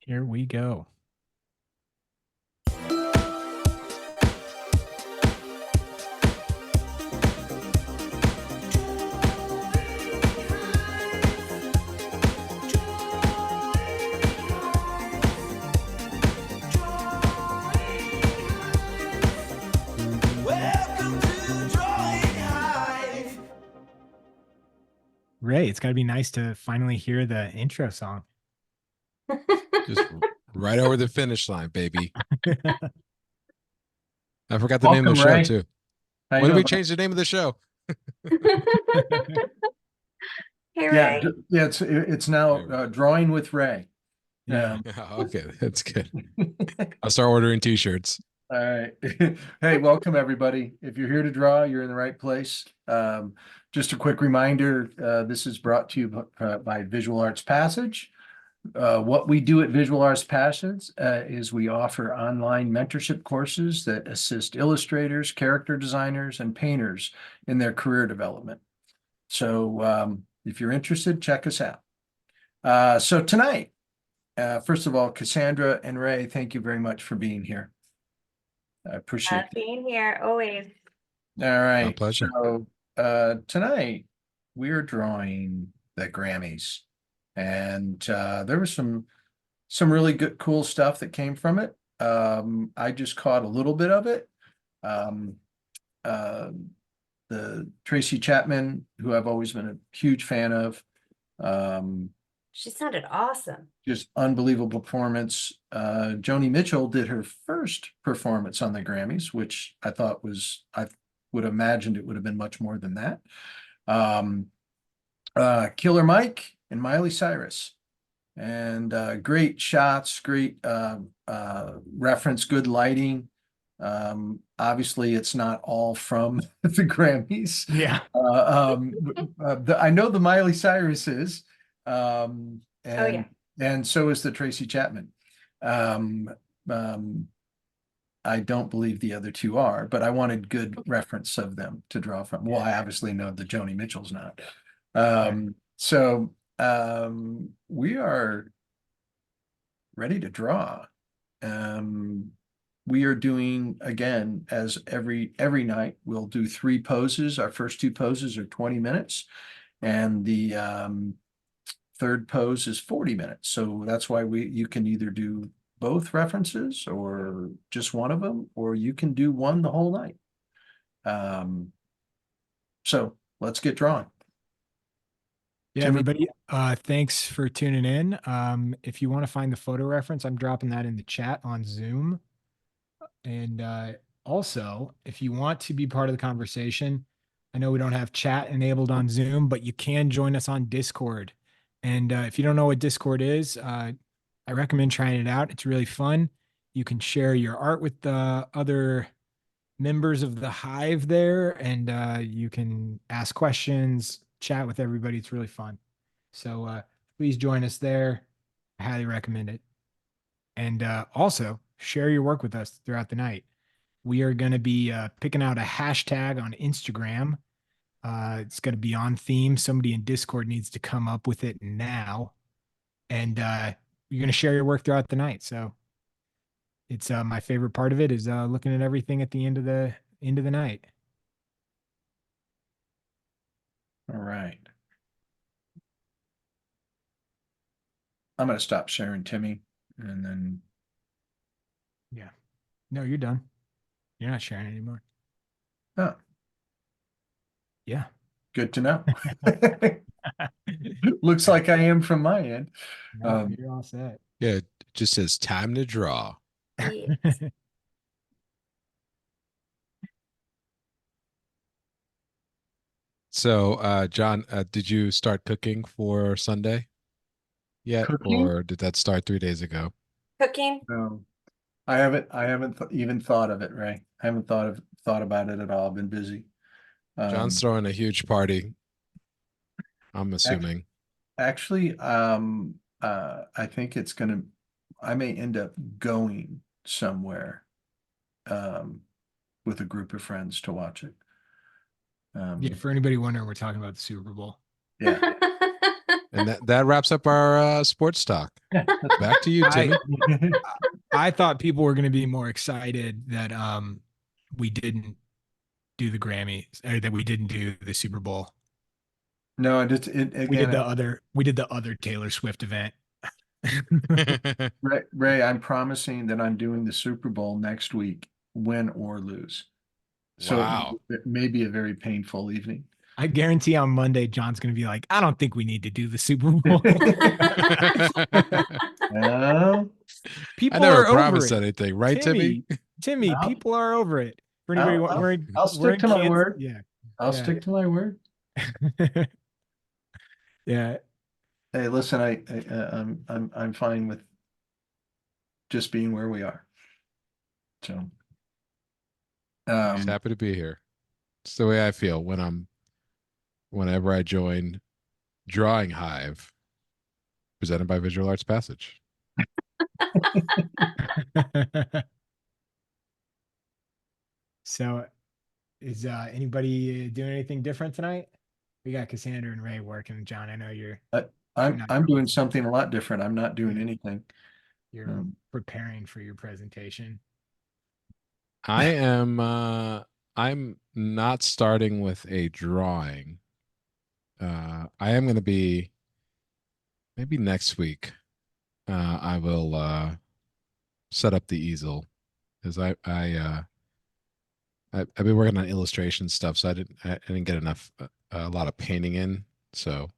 Here we go. Welcome to Drawing Hive. Ray, it's got to be nice to finally hear the intro song. Just right over the finish line, baby. I forgot the name Welcome, of the show Ray. too. How you When did we doing? change the name of the show? Hey, Yeah, Ray. yeah. It's now Drawing with Ray. Yeah. Okay, that's good. I'll start ordering T-shirts. All right. Hey, welcome everybody. If you're here to draw, you're in the right place. Just a quick reminder, this is brought to you by Visual Arts Passage. What we do at Visual Arts Passage is we offer online mentorship courses that assist illustrators, character designers, and painters in their career development. So if you're interested, check us out. So tonight, first of all, Cassandra and Ray, thank you very much for being here. I appreciate it. Being here always. All right. My pleasure. So tonight we are drawing the Grammys. And there was some really good, cool stuff that came from it. I just caught a little bit of it. The Tracy Chapman, who I've always been a huge fan of, She sounded awesome. just unbelievable performance. Joni Mitchell did her first performance on the Grammys, which I thought I would have imagined it would have been much more than that. Killer Mike and Miley Cyrus, and great shots, great reference, good lighting. Obviously it's not all from the Grammys. Yeah. I know the Miley Cyrus is, and yeah. so is the Tracy Chapman. I don't believe the other two are, but I wanted good reference of them to draw from. Well, I obviously know that Joni Mitchell's not. So we are ready to draw. We are doing, again, as every night, we'll do 3 poses. Our first 2 poses are 20 minutes, and the third pose is 40 minutes. So that's why you can either do both references or just one of them, or you can do one the whole night. So let's get drawing. Yeah, Timmy? everybody, thanks for tuning in. If you want to find the photo reference, I'm dropping that in the chat on Zoom. And also, if you want to be part of the conversation, I know we don't have chat enabled on Zoom, but you can join us on Discord. And if you don't know what Discord is, I recommend trying it out. It's really fun. You can share your art with the other members of the Hive there, and you can ask questions, chat with everybody. It's really fun. So please join us there. I highly recommend it. And also share your work with us throughout the night. We are going to be picking out a hashtag on Instagram. It's going to be on theme. Somebody in Discord needs to come up with it now. And you're going to share your work throughout the night. So it's my favorite part of it is looking at everything at the end of the night. All right. I'm going to stop sharing, Timmy, and then. Yeah. No, you're done. You're not sharing anymore. Oh. Yeah. Good to know. Looks like I am from my end. No, you're all set. Yeah, it just says time to draw. Yes. So, John, did you start cooking for Sunday yet, Cooking? or did that start 3 days ago? Cooking. No, I haven't even thought of it, Ray. I haven't thought about it at all. I've been busy. John's throwing a huge party, I'm assuming. Actually, I think I may end up going somewhere with a group of friends to watch it. Yeah, for anybody wondering, we're talking about the Super Bowl. Yeah. And that wraps up our sports talk. Back to you, I Timmy. I thought people were going to be more excited that we didn't do the Grammys or that we didn't do the Super Bowl. No, and it's again, We did the other Taylor Swift event. Ray, I'm promising that I'm doing the Super Bowl next week, win or lose. So Wow. it may be a very painful evening. I guarantee on Monday John's going to be like, I don't think we need to do the Super Bowl. No, People I never are over promised it. anything, right, Timmy? Timmy, I'll- people are over it. For anybody, I'll stick to my word. Yeah, I'll Yeah. stick to my word. yeah. Hey, listen, I'm fine with just being where we are. So, Just happy to be here. It's the way I feel whenever I join Drawing Hive, presented by Visual Arts Passage. So, is anybody doing anything different tonight? We got Cassandra and Ray working. John, I know you're I'm doing something a lot different. I'm not doing anything. preparing for your presentation. I'm not starting with a drawing. I am going to be maybe next week. I will set up the easel because I've been working on illustration stuff, so I didn't get enough a lot of painting in. So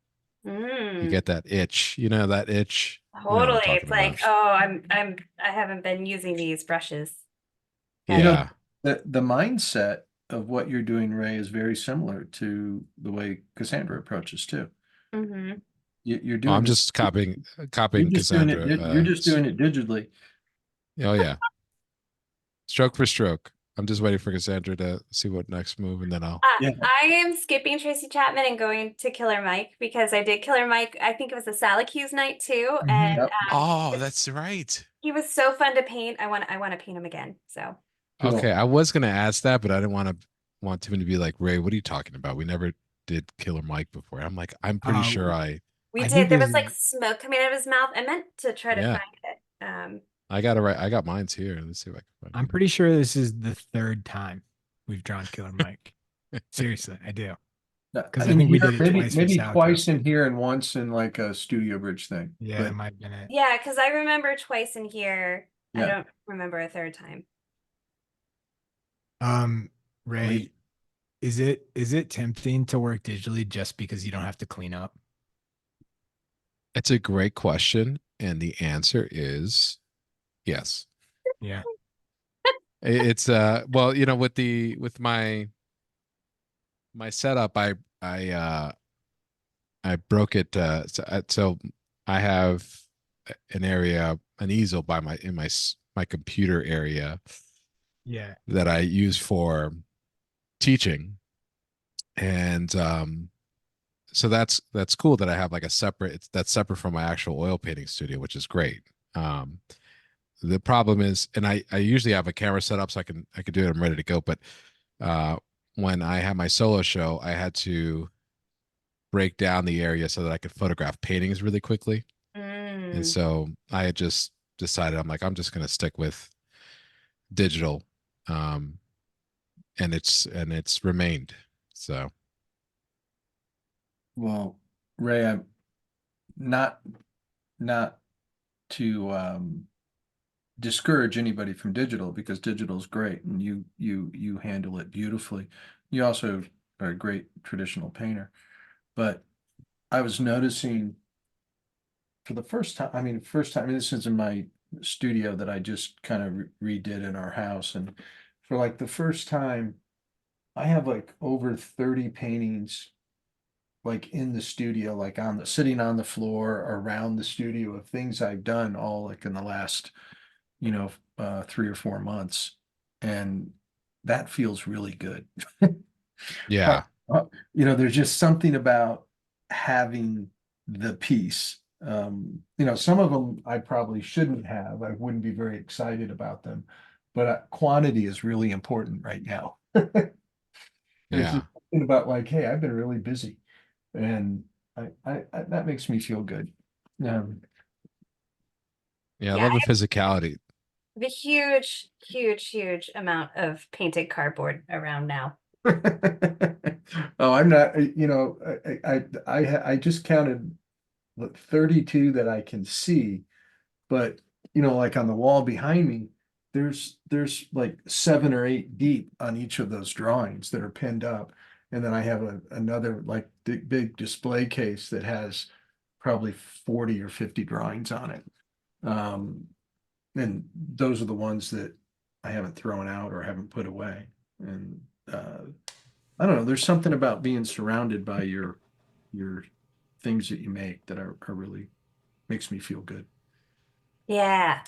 you get that itch, that itch. You know what I'm Totally. talking It's like, about. I haven't been using these brushes. Yeah. The mindset of what you're doing, Ray, is very similar to the way Cassandra approaches too. Mm-hmm. You're Oh, doing I'm it- just copying you're just doing it. Cassandra. You're just doing it digitally. Oh yeah, stroke for stroke. I'm just waiting for Cassandra to see what next move, and then I'll. Yeah. I am skipping Tracy Chapman and going to Killer Mike because I did Killer Mike. I think it was a Salacuse night too, and Yep. Oh, that's right. he was so fun to paint. I want to paint him again. So Cool. Okay, I was gonna ask that, but I didn't want Timmy to be like, Ray, what are you talking about? We never did Killer Mike before. I'm like, I'm pretty sure we I did. think There this was like is- smoke coming out of his mouth. I meant to try to Yeah. find it. I got it right. I got mine's here. Let's see if I can find I'm it. pretty sure this is the third time we've drawn Killer Mike. Seriously, I do. Because I think we did it twice for Maybe Salco. twice in here and once in like a Studio Bridge thing. Yeah, But it might have been it. Yeah, because I remember twice in here. I Yeah. don't remember a third time. Ray, is it tempting to work digitally just because you don't have to clean up? It's a great question, and the answer is yes. Yeah. It's well, with my setup, I broke it so I have an area, an easel in my computer area Yeah. that I use for teaching, and so that's cool that I have like that's separate from my actual oil painting studio, which is great. The problem is, and I usually have a camera set up so I can do it. I'm ready to go. But when I had my solo show, I had to break down the area so that I could photograph paintings really quickly. And so I had just decided, I'm like, I'm just going to stick with digital. And it's remained. So. Well, Ray, I'm not to discourage anybody from digital, because digital is great and you handle it beautifully. You also are a great traditional painter. But I was noticing for the first time, this is in my studio that I just kind of redid in our house. And for like the first time, I have like over 30 paintings like in the studio, like sitting on the floor around the studio of things I've done all like in the last, 3 or 4 months. And that feels really good. Yeah. There's just something about having the piece. Some of them I probably shouldn't have. I wouldn't be very excited about them, but quantity is really important right now. There's Yeah. just something about like, hey, I've been really busy, and that makes me feel good. Um, Yeah, I Yeah, love the physicality. the huge, huge, huge amount of painted cardboard around now. oh, I'm not, I just counted 32 that I can see, but like on the wall behind me, there's like 7 or 8 deep on each of those drawings that are pinned up. And then I have another like big display case that has probably 40 or 50 drawings on it. And those are the ones that I haven't thrown out or haven't put away. And I don't know, there's something about being surrounded by your things that you make that are really makes me feel good. Yeah.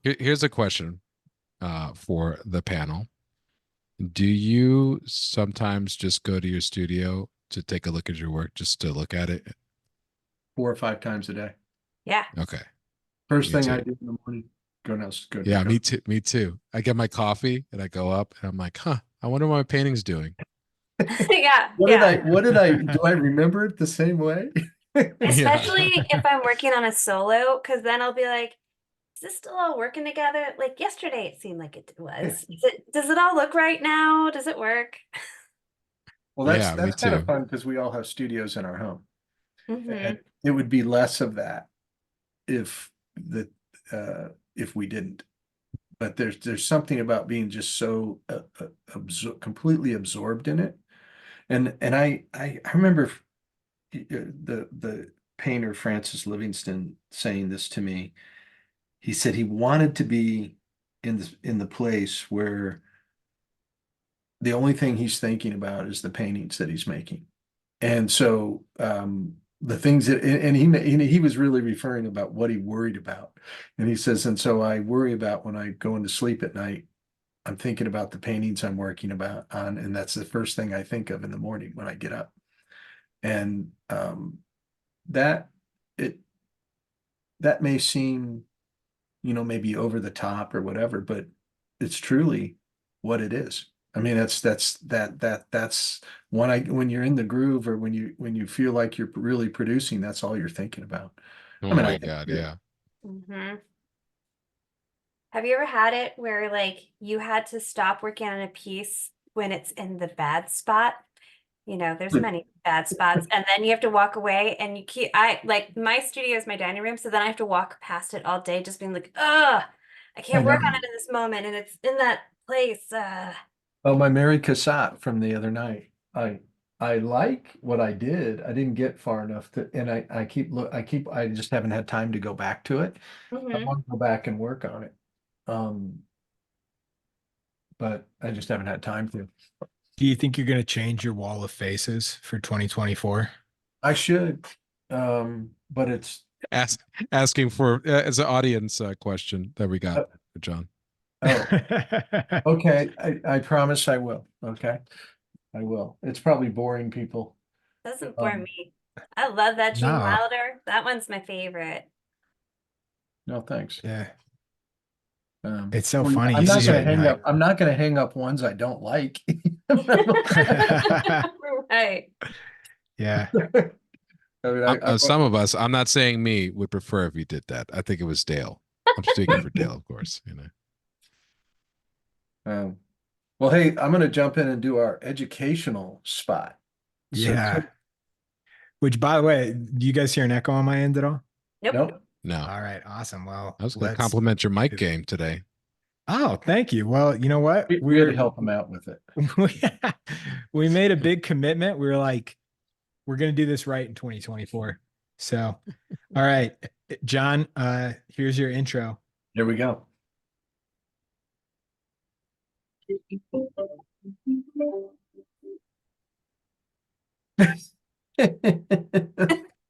Here's a question for the panel. Do you sometimes just go to your studio to take a look at your work, just to look at it? 4 or 5 times a day. Yeah. Okay. First Me thing too. I do in the morning, go down, go. Yeah, go. me too. Me too. I get my coffee and I go up and I'm like, huh, I wonder what my painting's doing. Yeah. What Yeah. did I, do I remember it the same way? Especially Yeah. if I'm working on a solo, because then I'll be like, is this still all working together? Like yesterday, it seemed like it was. Does it all look right now? Does it work? Well, Yeah, me that's kind of too. fun because we all have studios in our home. Hmm. And it would be less of that if if we didn't. But there's something about being just so completely absorbed in it. And I remember the painter Francis Livingston saying this to me. He said he wanted to be in the place where the only thing he's thinking about is the paintings that he's making. And so the things that and he was really referring about what he worried about. And he says, and so I worry about when I go into sleep at night, I'm thinking about the paintings I'm working about on, and that's the first thing I think of in the morning when I get up. And that it that may seem, maybe over the top or whatever, but it's truly what it is. I mean, that's when you're in the groove or when you feel like you're really producing, that's all you're thinking about. Oh I mean, my I think God, yeah. Hmm. Have you ever had it where like you had to stop working on a piece when it's in the bad spot? There's many bad spots, and then you have to walk away and I like my studio is my dining room, so then I have to walk past it all day just being like, ugh, I I can't know. work on it in this moment, and it's in that place. Oh, my Mary Cassatt from the other night. I like what I did. I didn't get far enough to, and I just haven't had time to go back to it. I Mhm. want to go back and work on it. Um, but I just haven't had time to. Do you think you're going to change your wall of faces for 2024? I should. But it's Ask, asking for as an audience question that we got uh, for John. oh, okay. I promise I will. Okay. I will. It's probably boring people. Doesn't bore Um, me. I love that Gene No. Wilder. That one's my favorite. no, thanks. Yeah. It's so Well, funny. I'm You not see gonna it and hang like, up. I'm not gonna hang up ones I don't like. Right. yeah. I mean, I Some of us, I'm not saying me, would prefer if you did that. I think it was Dale. I'm speaking for Dale, of course. well, hey, I'm gonna jump in and do our educational spot. So, Yeah. Which, by the way, do you guys hear an echo on my end at all? Nope. nope. No, All right. Awesome. Well, I was going to let's. compliment your mic game today. Oh, thank you. Well, you know what? We had to help him out with it. We made a big commitment. We were like, we're going to do this right in 2024. So, all right, John, here's your intro. Here we go.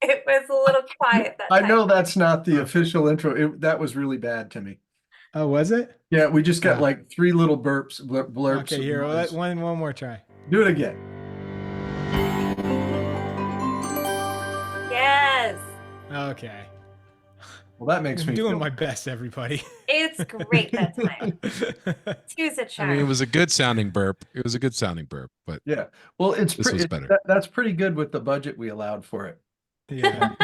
It was a little quiet that I time. know that's not the official intro. That was really bad to me. Oh, was it? Yeah, we just got Oh. like 3 little blurps. Okay, here, one more try. Do it again. Yes. Okay. Well, that makes I'm me doing feel my best, everybody. It's great that time. Two's a I mean, it charm. was a good sounding burp. It was a good sounding burp, but yeah. Well, this was better. that's pretty good with the budget we allowed for it. Yeah,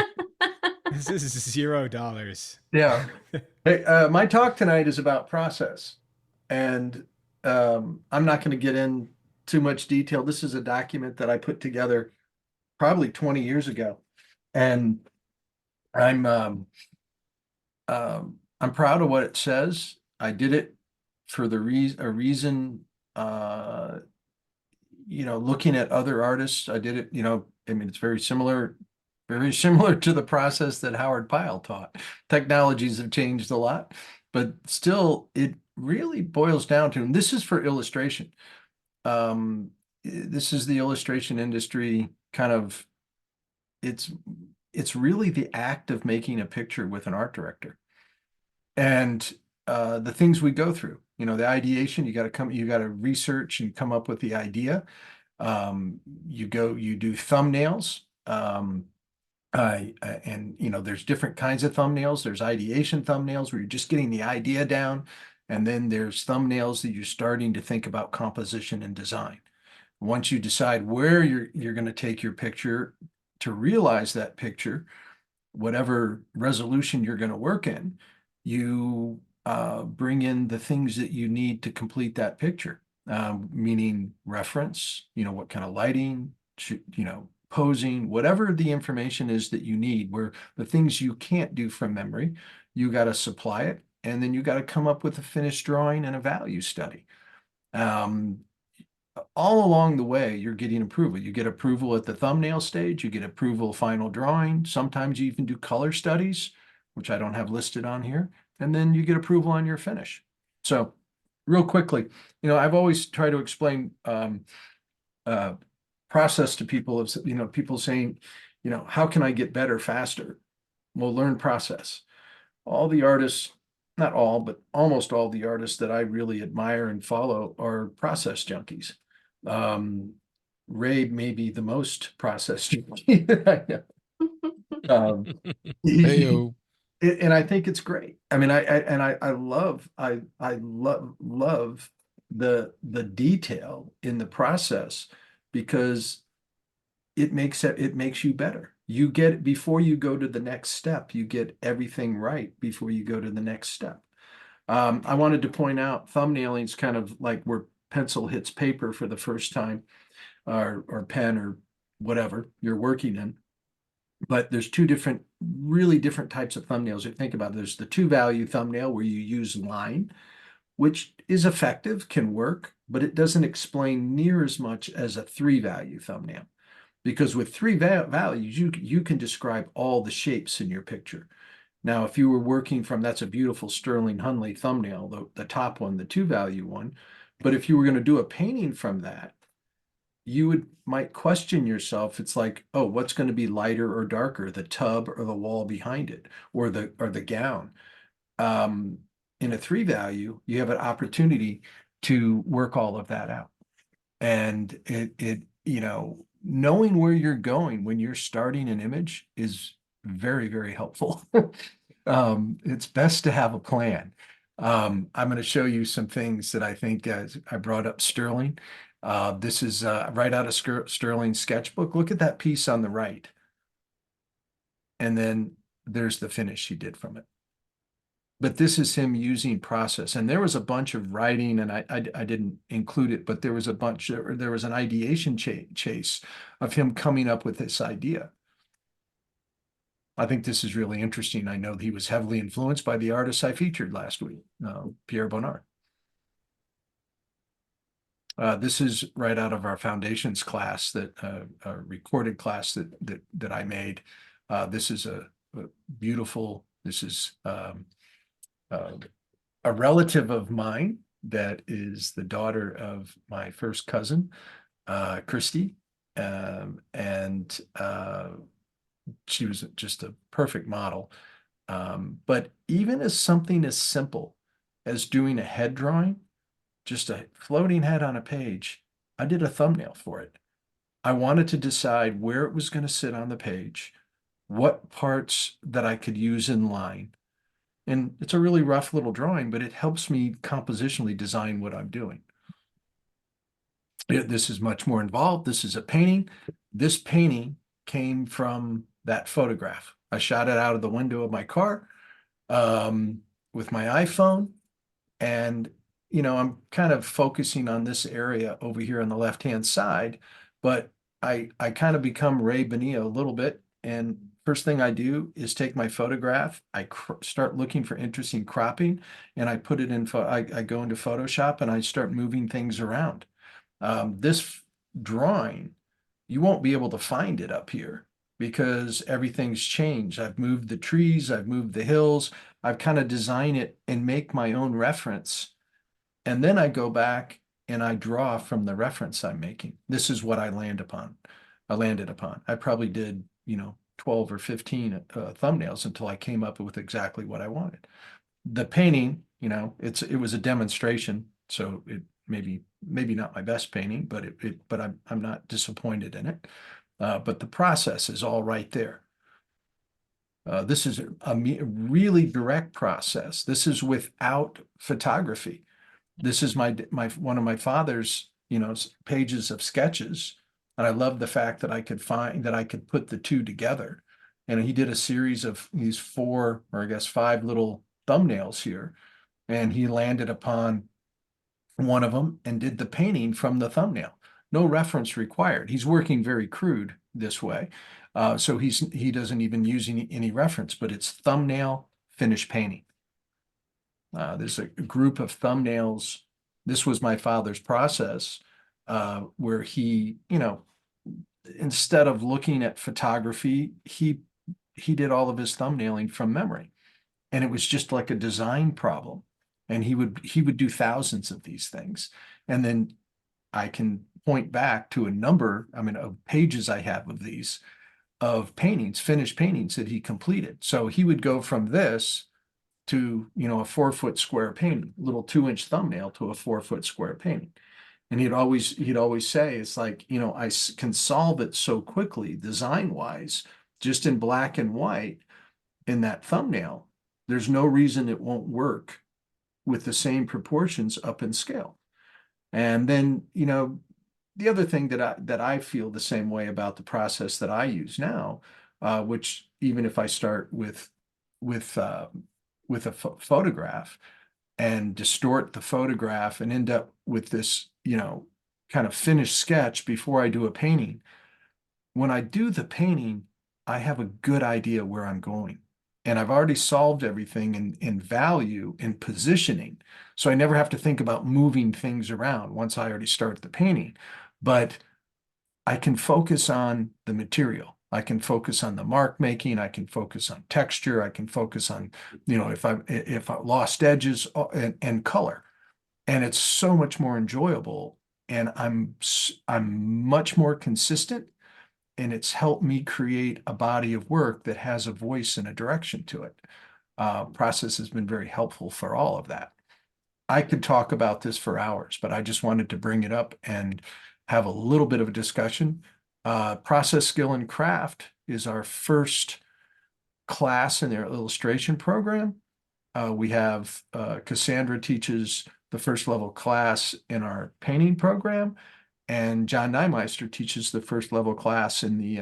this is $0. Yeah. Hey, my talk tonight is about process, and I'm not going to get in too much detail. This is a document that I put together probably 20 years ago, and I'm I'm proud of what it says. I did it for the reason. Looking at other artists, I did it. I mean, it's very similar to the process that Howard Pyle taught. Technologies have changed a lot, but still, it really boils down to, and this is for illustration. This is the illustration industry kind of, it's really the act of making a picture with an art director. And the things we go through, the ideation, you got to research and come up with the idea. You do thumbnails. There's different kinds of thumbnails. There's ideation thumbnails where you're just getting the idea down. And then there's thumbnails that you're starting to think about composition and design. Once you decide where you're going to take your picture to realize that picture, whatever resolution you're going to work in, you bring in the things that you need to complete that picture, meaning reference, what kind of lighting, posing, whatever the information is that you need, where the things you can't do from memory, you got to supply it. And then you got to come up with a finished drawing and a value study. All along the way, you're getting approval. You get approval at the thumbnail stage, you get approval final drawing. Sometimes you even do color studies, which I don't have listed on here. And then you get approval on your finish. So real quickly, I've always tried to explain process to people of, people saying, how can I get better faster? Well, learn process. All the artists, not all, but almost all the artists that I really admire and follow are process junkies. Ray may be the most process junkie. um, Heyo. and I think it's great. I mean, I love the detail in the process, because it makes you better. You get, before you go to the next step, you get everything right before you go to the next step. I wanted to point out thumbnailing is kind of like where pencil hits paper for the first time, or pen, or whatever you're working in. But there's two really different types of thumbnails. You think about it. There's the 2-value thumbnail where you use line, which is effective, can work, but it doesn't explain near as much as a 3-value thumbnail. Because with 3 values, you can describe all the shapes in your picture. Now, if you were working from, that's a beautiful Sterling Hunley thumbnail, the top one, the 2-value one. But if you were going to do a painting from that, you might question yourself. It's like, oh, what's going to be lighter or darker, the tub or the wall behind it, or the gown? In a 3-value, you have an opportunity to work all of that out. And knowing where you're going when you're starting an image is very, very helpful. It's best to have a plan. I'm going to show you some things that I think, I brought up Sterling. This is right out of Sterling's sketchbook. Look at that piece on the right. And then there's the finish he did from it. But this is him using process. And there was a bunch of writing, and I didn't include it, but there was an ideation chase of him coming up with this idea. I think this is really interesting. I know he was heavily influenced by the artists I featured last week, Pierre Bonnard. This is right out of our foundations class, a recorded class that I made. This is a beautiful, this is a relative of mine that is the daughter of my first cousin, Christy. And she was just a perfect model. But even as something as simple as doing a head drawing, just a floating head on a page, I did a thumbnail for it. I wanted to decide where it was going to sit on the page, what parts that I could use in line, And it's a really rough little drawing, but it helps me compositionally design what I'm doing. This is much more involved. This is a painting. This painting came from that photograph. I shot it out of the window of my car with my iPhone. And, I'm kind of focusing on this area over here on the left-hand side, but I kind of become Ray Bonilla a little bit. And first thing I do is take my photograph. I start looking for interesting cropping, and I put it in, I go into Photoshop and I start moving things around. This drawing, you won't be able to find it up here because everything's changed. I've moved the trees, I've moved the hills, I've kind of designed it and make my own reference. And then I go back and I draw from the reference I'm making. This is what I landed upon. I probably did, 12 or 15 thumbnails until I came up with exactly what I wanted. The painting, it was a demonstration, so it maybe not my best painting, but I'm not disappointed in it. But the process is all right there. This is a really direct process. This is without photography. This is my one of my father's, pages of sketches. And I love the fact that I could put the two together. And he did a series of these 4, or I guess 5 little thumbnails here. And he landed upon one of them and did the painting from the thumbnail. No reference required. He's working very crude this way. So he doesn't even use any reference, but it's thumbnail, finish painting. There's a group of thumbnails. This was my father's process, where he, instead of looking at photography, he did all of his thumbnailing from memory. And it was just like a design problem. And he would do thousands of these things. And then I can point back to a number, of pages I have of these, of paintings, finished paintings that he completed. So he would go from this to, a 4-foot square painting, little 2-inch thumbnail to a 4-foot square painting. And he'd always say, it's like, I can solve it so quickly, design wise, just in black and white in that thumbnail. There's no reason it won't work with the same proportions up in scale. And then, the other thing that I feel the same way about the process that I use now, which even if I start with a photograph and distort the photograph and end up with this, kind of finished sketch before I do a painting, when I do the painting, I have a good idea where I'm going. And I've already solved everything in value and positioning. So I never have to think about moving things around once I already start the painting. But I can focus on the material. I can focus on the mark making. I can focus on texture. I can focus on, if I lost edges and color. And it's so much more enjoyable. And I'm much more consistent. And it's helped me create a body of work that has a voice and a direction to it. Process has been very helpful for all of that. I could talk about this for hours, but I just wanted to bring it up and have a little bit of a discussion. Process Skill and Craft is our first class in their illustration program. We have Cassandra teaches the first level class in our painting program. And John Nymeister teaches the first level class in the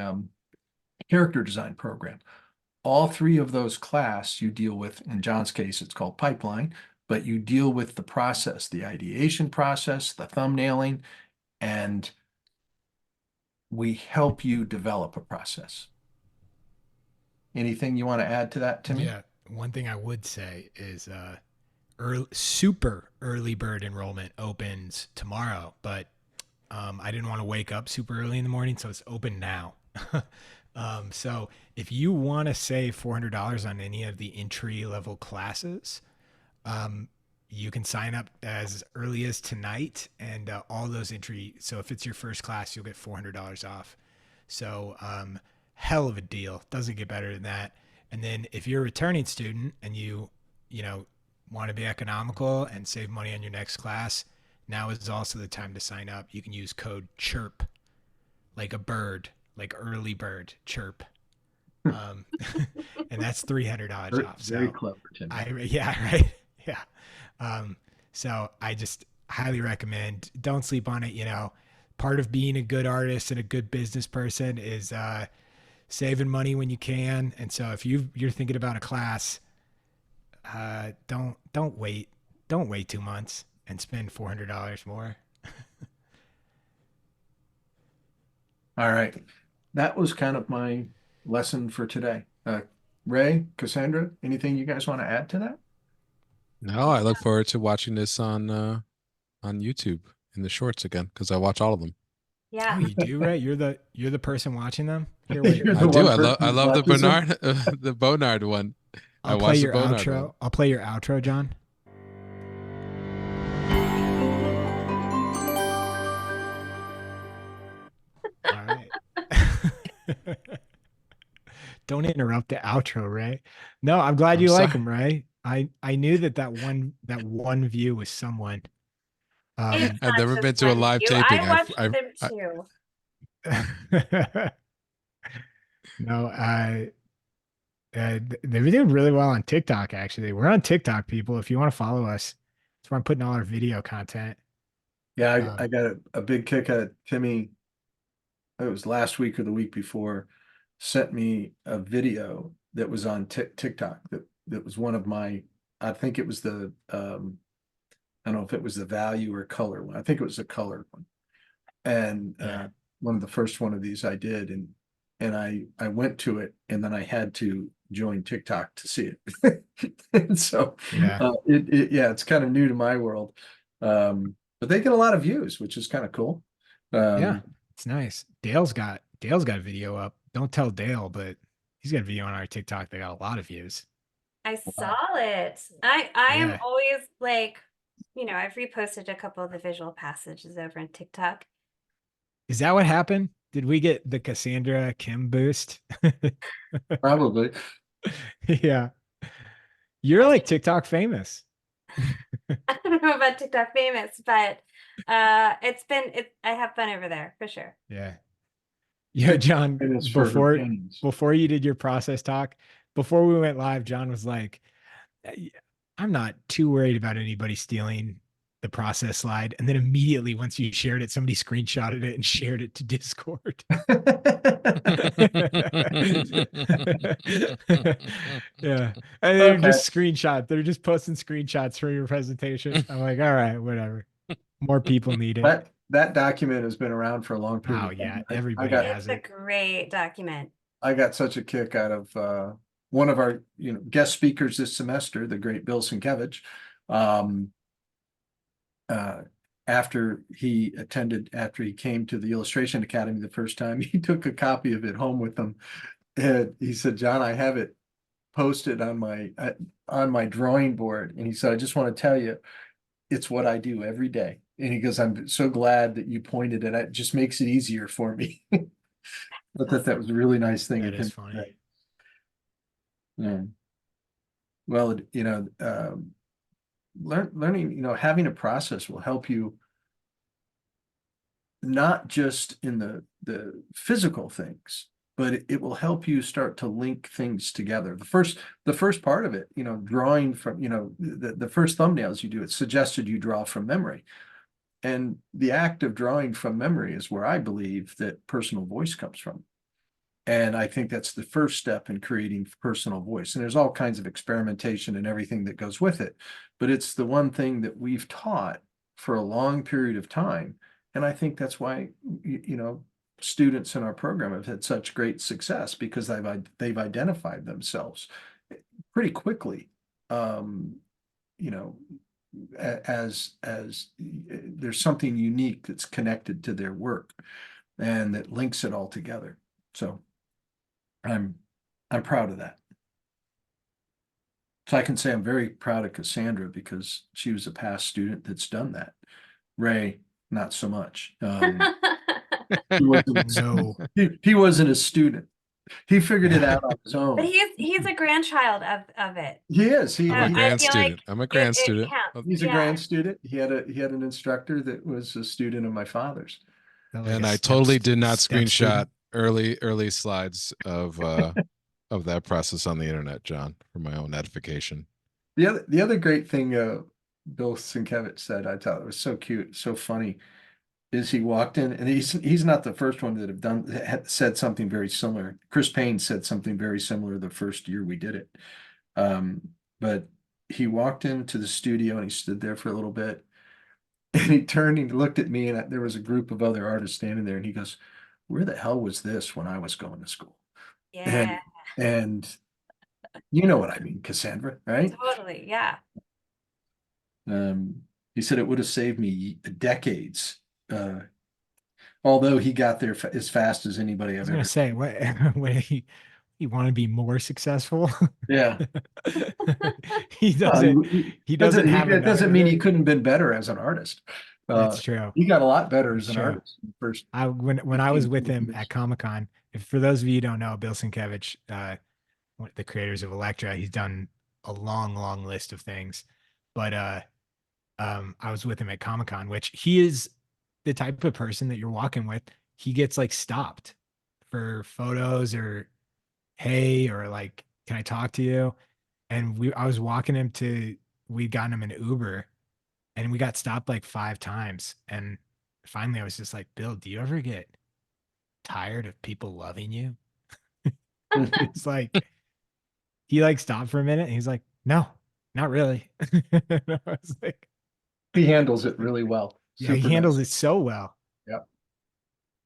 character design program. All 3 of those classes you deal with, in John's case, it's called pipeline, but you deal with the process, the ideation process, the thumbnailing, and we help you develop a process. Anything you want to add to that, Timmy? Yeah. One thing I would say is super early bird enrollment opens tomorrow, but I didn't want to wake up super early in the morning, so it's open now. So if you want to save $400 on any of the entry level classes, you can sign up as early as tonight, and all those entry. So if it's your first class, you'll get $400 off. So hell of a deal. Doesn't get better than that. And then if you're a returning student and you want to be economical and save money on your next class, now is also the time to sign up. You can use code CHIRP, like a bird, like early bird, CHIRP. Um, and that's $300 Very, off. very So clever, Tim. yeah, right. Yeah. So I just highly recommend, don't sleep on it. Part of being a good artist and a good business person is saving money when you can. And so if you're thinking about a class, don't wait. Don't wait 2 months and spend $400 more. All right. That was kind of my lesson for today. Ray, Cassandra, anything you guys want to add to that? No, I look forward to watching this on YouTube in the shorts again because I watch all of them. Oh, Yeah. you do, right? You're the person watching them. Here, wait. You're I the do. one I love person I who love the watches them? Bernard the Bonard one. I I'll play watched the your Bonard one. outro. I'll play your outro, John. All right. Don't interrupt the outro, Ray. No, I'm glad I'm you like sorry. them, Ray. I knew that one view was someone. It's I've not never just been to a one live view. taping. I watched them too. No, they've been doing really well on TikTok. Actually, we're on TikTok, people. If you want to follow us, that's where I'm putting all our video content. Yeah, I Um, got a big kick out of Timmy. It was last week or the week before, sent me a video that was on TikTok that was one of my, I think it was I don't know if it was the value or color one. I think it was the color one. And yeah, one of the first one of these I did, and I went to it, and then I had to join TikTok to see it. And so yeah, yeah, it's kind of new to my world. But they get a lot of views, which is kind of cool. yeah. Um, It's nice. Dale's got a video up. Don't tell Dale, but he's got a video on our TikTok that got a lot of views. I saw it. I am Yeah. always like, I've reposted a couple of the visual passages over on TikTok. Is that what happened? Did we get the Cassandra Kim boost? Probably. Yeah. You're like TikTok famous. I don't know about TikTok famous, but I have fun over there for sure. Yeah. Yeah, John, Famous for her before paintings. before you did your process talk, before we went live, John was like, I'm not too worried about anybody stealing the process slide. And then immediately once you shared it, somebody screenshotted it and shared it to Discord. Yeah. And they're Okay. just they're just posting screenshots from your presentation. I'm like, all right, whatever. More people need it. That document has been around for a long period Oh of yeah, time. everybody has It's a it. great document. I got such a kick out of one of our guest speakers this semester, the great Bill Sienkiewicz. Um, after he came to the Illustration Academy the first time, he took a copy of it home with him. And he said, John, I have it posted on my drawing board. And he said, I just want to tell you, it's what I do every day. And he goes, I'm so glad that you pointed it. It just makes it easier for me. I thought that was a really nice thing. That of is him. funny. Yeah. Well, learning, having a process will help you not just in the physical things, but it will help you start to link things together. The first part of it, drawing from, the first thumbnails you do, it's suggested you draw from memory. And the act of drawing from memory is where I believe that personal voice comes from. And I think that's the first step in creating personal voice. And there's all kinds of experimentation and everything that goes with it. But it's the one thing that we've taught for a long period of time. And I think that's why, students in our program have had such great success because they've identified themselves pretty quickly. You know, as there's something unique that's connected to their work and that links it all together. So I'm proud of that. So I can say I'm very proud of Cassandra because she was a past student that's done that. Ray, not so much. He No. wasn't a student. He figured it out on his But own. he's a grandchild of it. He is. I'm a I grand feel student. like I'm a grand it student. counts. He's a Yeah. grand student. He had an instructor that was a student of my father's. Like And a I totally did not step screenshot student. early slides of of that process on the internet, John, for my own edification. The other great thing Bill Sienkiewicz said, I thought it was so cute, so funny, is he walked in, and he's not the first one that had said something very similar. Chris Payne said something very similar the first year we did it. But he walked into the studio and he stood there for a little bit, and he turned and he looked at me, and there was a group of other artists standing there, and he goes, "Where the hell was this when I was going to school?" Yeah, And you know what I mean, Cassandra, right? totally. Yeah. He said it would have saved me decades. Although he got there as fast as anybody I I've was gonna ever. say, what what he want to be more successful? Yeah. He doesn't he doesn't have It enough doesn't of mean he it. couldn't have been better as an artist. That's true. He got a lot better as That's an true. artist in the first When I was 15, with 20 him years. at Comic-Con, if for those of you who don't know, Bill Sienkiewicz, one of the creators of Elektra, he's done a long list of things. But I was with him at Comic-Con, which he is the type of person that you're walking with. He gets like stopped for photos or hey, or like, can I talk to you? And I was walking him to, we'd gotten him an Uber and we got stopped like 5 times. And finally I was just like, Bill, do you ever get tired of people loving you? It's like, he like stopped for a minute and he's like, no, not really. I was like, He handles it really well. yeah, he Super handles nice. it so well. Yeah.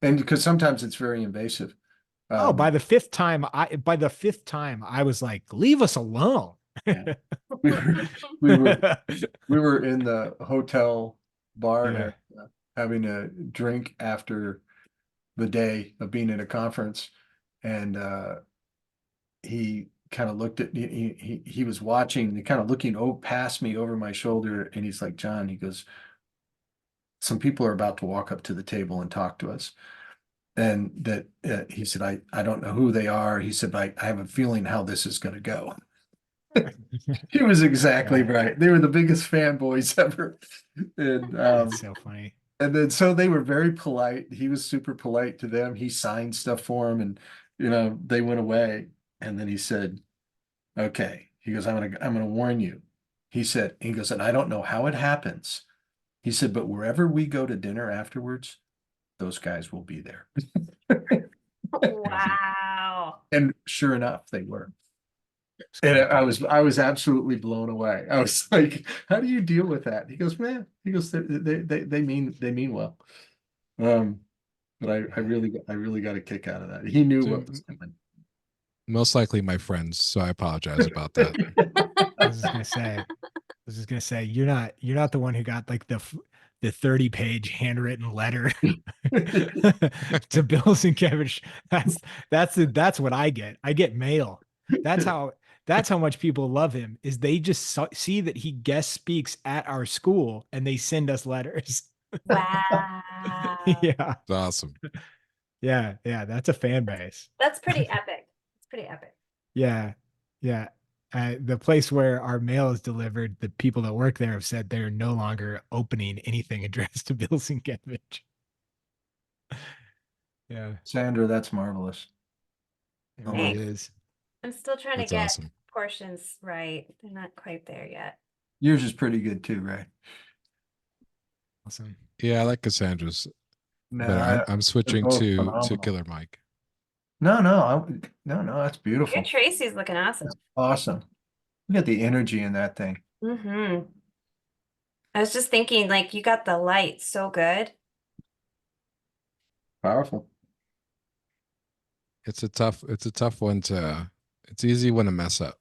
And because sometimes it's very invasive. Oh, by the fifth time, I was like, leave us alone. Yeah. we were we were we were in the hotel bar Yeah. having a drink after the day of being at a conference, and he kind of looked at he was watching, he kind of looking past me over my shoulder, and he's like, "John," he goes, "some people are about to walk up to the table and talk to us." And that he said, I don't know who they are. He said, I have a feeling how this is going to go. He was exactly Yeah. right. They were the biggest fanboys ever. And That's so funny. and then so they were very polite. He was super polite to them. He signed stuff for them, and they went away. And then he said, "Okay." He goes, I'm gonna warn you." He goes, "And I don't know how it happens." He said, "But wherever we go to dinner afterwards, those guys will be there." Wow. And sure enough, they were. And I was absolutely blown away. I was like, "How do you deal with that?" He goes, "Man," he goes, they mean well." But I really got a kick out of that. He knew So, what was coming. most likely my friends, so I apologize about that. I was just gonna say, you're not the one who got like the 30-page handwritten letter to Bill Sienkiewicz. That's what I get. I get mail. That's how much people love him, is they just see that he guest speaks at our school and they send us letters. Wow. Yeah. It's awesome. Yeah. That's a fan base. That's pretty epic. It's pretty epic. Yeah. Yeah. The place where our mail is delivered, the people that work there have said they're no longer opening anything addressed to Bill Sienkiewicz. Yeah, Sandra, that's marvelous. it Oh, really Thanks. is. I'm still trying to That's get awesome. portions right. They're not quite there yet. Yours is pretty good too, right? Awesome. Yeah, I like Cassandra's, but No, I'm they're switching both to phenomenal. Killer Mike. No, that's beautiful. Your Tracy's looking awesome. Awesome. Look at the energy in that thing. Mm-hmm. I was just thinking, like, you got the light so good. Powerful. It's a tough one to. It's easy one to mess up.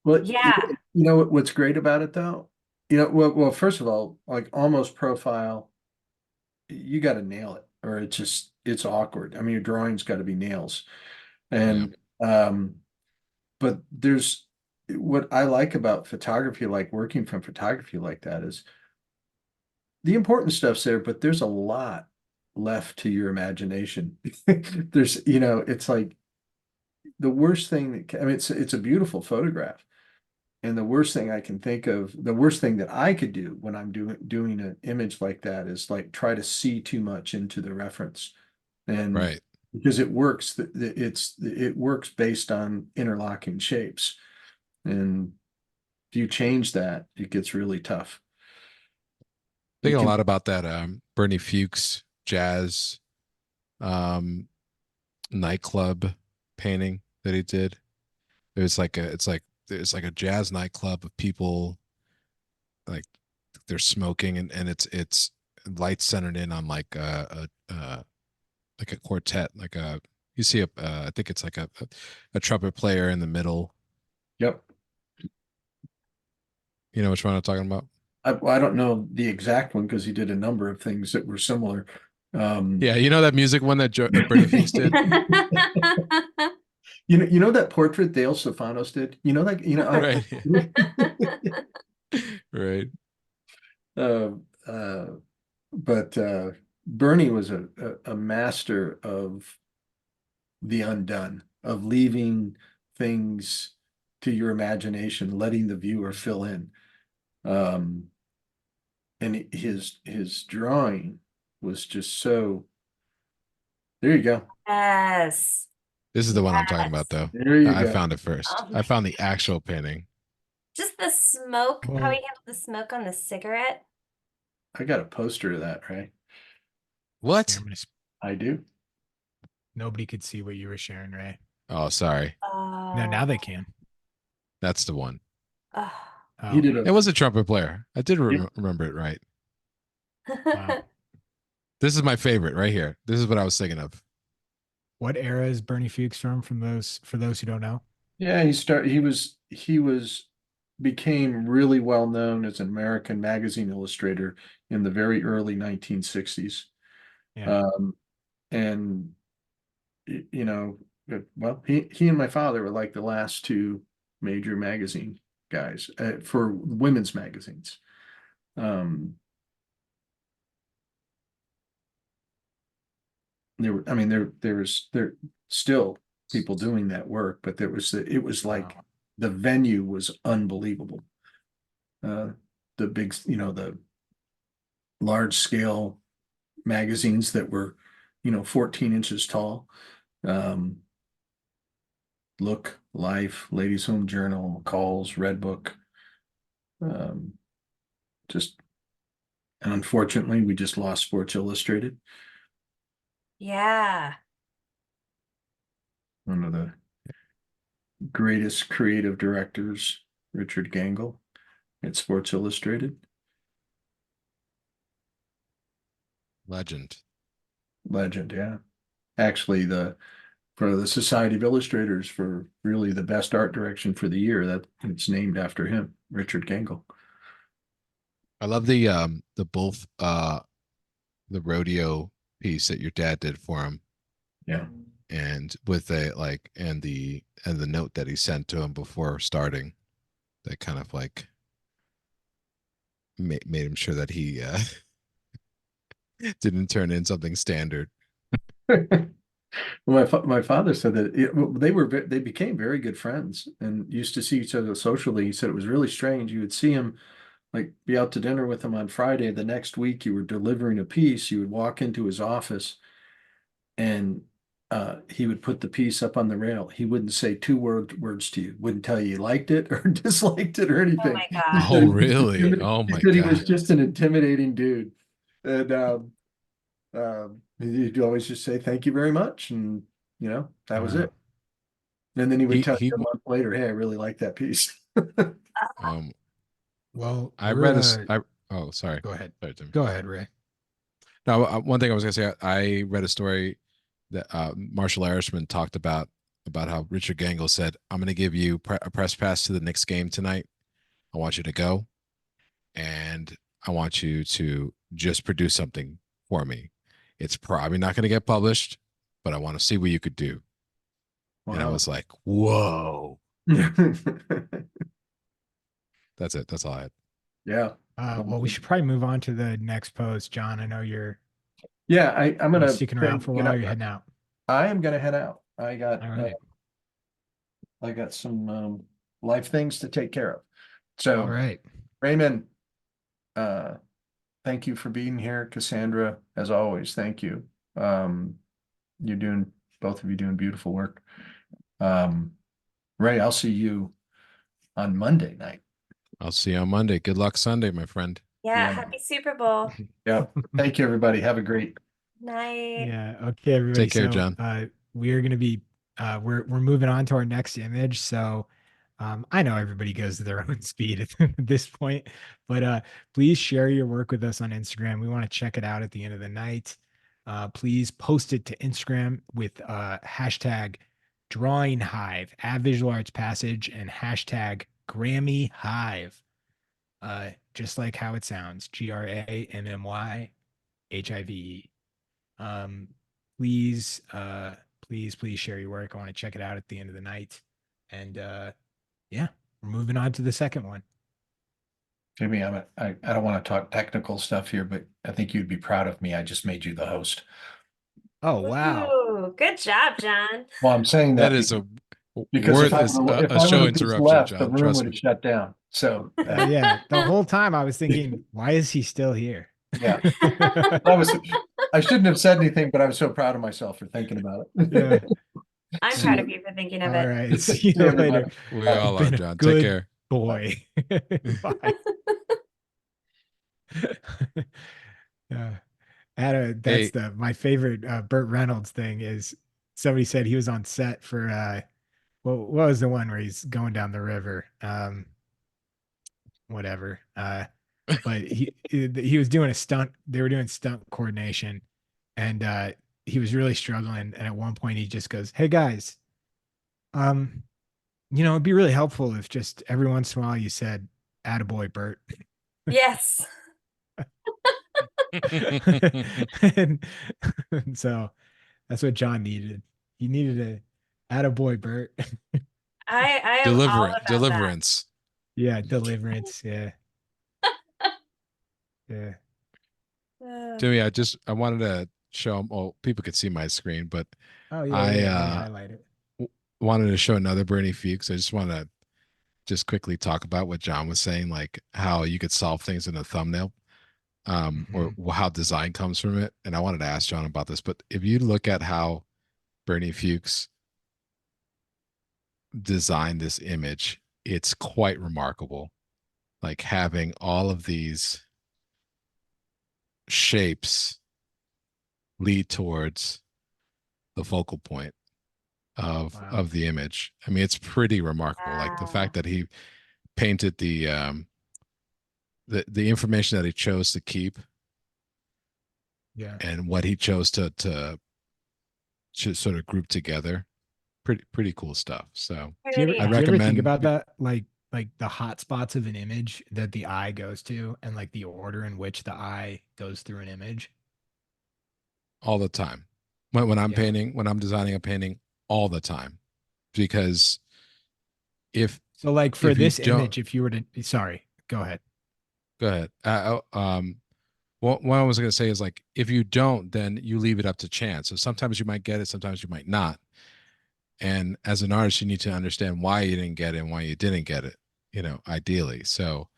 Well, Yeah. what's great about it though? Well, first of all, like almost profile, you got to nail it, or it's awkward. I mean, your drawing's got to be nails. And but there's what I like about photography, like working from photography like that, is the important stuff's there, but there's a lot left to your imagination. There's, it's like the worst thing I mean, it's a beautiful photograph. And the worst thing I can think of, the worst thing that I could do when I'm doing an image like that is like try to see too much into the reference. And Right. because it works. It works based on interlocking shapes, and if you change that, it gets really tough. You Thinking a can, lot about that Bernie Fuchs jazz um nightclub painting that he did. It's like a jazz nightclub of people like they're smoking and it's lights centered in on like a quartet, like a you see a I think it's like a trumpet player in the middle. yep. You know which one I'm talking about? I don't know the exact one because he did a number of things that were similar. Yeah, you know that music one that Bernie Fuchs did? You know that portrait Dale Stefanos did? You know that, Right. Right. uh, uh, but Bernie was a master of the undone, of leaving things to your imagination, letting the viewer fill in. Um, and his drawing was just so. There you go. Yes. This is the one I'm talking Yes. about though. There you I go. found it first. Oh I my found the actual painting. Just the smoke, how he Well, handled the smoke on the cigarette. I got a poster of that, right? here, What? I'm gonna, I do. nobody could see what you were sharing, Ray. Oh, sorry. No, Oh, now they can. That's the one. oh. He Oh, did It was a trumpet player. I did Yep. remember it right. wow. This is my favorite right here. This is what I was thinking of. What era is Bernie Fuchs from? For those who don't know. Yeah, he was became really well known as an American magazine illustrator in the very early 1960s. Yeah. Um, and well, he and my father were like the last two major magazine guys for women's magazines. Um, there still people doing that work, but it was like Wow. the venue was unbelievable. The big, the large scale magazines that were, 14 inches tall. Um, Look, Life, Ladies Home Journal, McCall's, Red Book. Um, just, and unfortunately, we just lost Sports Illustrated, Yeah. one of the greatest creative directors, Richard Gangle at Sports Illustrated. Legend. Legend, yeah. Actually, for the Society of Illustrators for really the best art direction for the year, that it's named after him, Richard Gangle. I love the both the rodeo piece that your dad did for him Yeah. and with a like and the note that he sent to him before starting that kind of like made him sure that he didn't turn in something standard. Well, my father said that they became very good friends and used to see each other socially. He said it was really strange. You would see him like be out to dinner with him on Friday. The next week, you were delivering a piece. You would walk into his office, and he would put the piece up on the rail. He wouldn't say words to you. Wouldn't tell you liked it or disliked it or Oh anything. my He God. Oh said really? Oh he my said he was god. just an intimidating dude, and he'd always just say thank you very much, and that was Wow. it. And then he would tell He you a month later, "Hey, I really like that piece." um Well, I we're read a I oh sorry. go ahead. Sorry, Tim. Go ahead, Ray. Now, one thing I was gonna say, I read a story that Marshall Irishman talked about how Richard Gangle said, "I'm gonna give you a press pass to the Knicks game tonight. I want you to go, and I want you to just produce something for me. It's probably not gonna get published, but I want to see what you could do." And I Wow. was like, "Whoa!" That's it. That's all I had. Yeah. Well, we should probably move on to the next post, John. I know Yeah, I'm you're gonna sticking around for a while. You're heading out. I am gonna head out. All right. I got some life things to take care of. All So right. Raymond, uh, thank you for being here. Cassandra, as always, thank you. You're doing Both of you doing beautiful work. Ray, I'll see you on Monday night. I'll see you on Monday. Good luck Sunday, my friend. Yeah, Yeah. happy Super Bowl. Yep. Thank you, everybody. Have a great. Night. Yeah. Okay, everybody. Take care, So John. we are gonna be we're moving on to our next image. So I know everybody goes to their own speed at this point, but please share your work with us on Instagram. We want to check it out at the end of the night. Please post it to Instagram with hashtag drawing hive at visual arts passage and hashtag Grammy Hive. Just like how it sounds, GRAMMYHIVE. Um, please, please share your work. I want to check it out at the end of the night. And yeah, we're moving on to the second one. Jimmy, I don't want to talk technical stuff here, but I think you'd be proud of me. I just made you the host. Oh wow. Ooh, good job, John. Well, I'm saying that That is because worth if a I show would have just interruption, left, the John. room Trust would me. have shut down. So Yeah, the whole time I was thinking, why is he still here? yeah, I shouldn't have said anything, but I was so proud of myself for thinking about it. Yeah. I'm See proud you. of you for thinking of All it. right. See See you everybody. later. We all are, Been a John. Take good care. boy. Bye. Yeah. That's Hey, my favorite Burt Reynolds thing is somebody said he was on set for what was the one where he's going down the river? Whatever. But he was doing a stunt, they were doing stunt coordination, and he was really struggling. And at one point he just goes, "Hey guys, um, it'd be really helpful if just every once in a while you said, 'Attaboy, Bert.'" Yes. and, and so that's what John needed. He needed a "Attaboy, Bert." I am all about that. Deliverance. Yeah, deliverance. Yeah. Yeah. Jimmy, I wanted to show them. Oh, people could see my screen, but Oh yeah, I yeah. Let me highlight it. wanted to show another Bernie Fuchs. I just want to just quickly talk about what John was saying, like how you could solve things in a thumbnail, or how design comes from it. And I wanted to ask John about this, but if you look at how Bernie Fuchs designed this image, it's quite remarkable. Like having all of these shapes lead towards the focal point of Wow. of the image. I mean, it's pretty remarkable. Like the fact that he painted the information that he chose to keep, Yeah. and what he chose to sort of group together. Pretty cool stuff. So Pretty I Do you ever think recommend. about that? Like the hot spots of an image that the eye goes to and like the order in which the eye goes through an image. All the time when I'm Yeah. painting, when I'm designing a painting, all the time, because if So like for if you this don't image, if you were to, sorry, go ahead. go ahead. What I was going to say is, like, if you don't, then you leave it up to chance. So sometimes you might get it, sometimes you might not. And as an artist, you need to understand why you didn't get it and why you didn't get it, ideally. So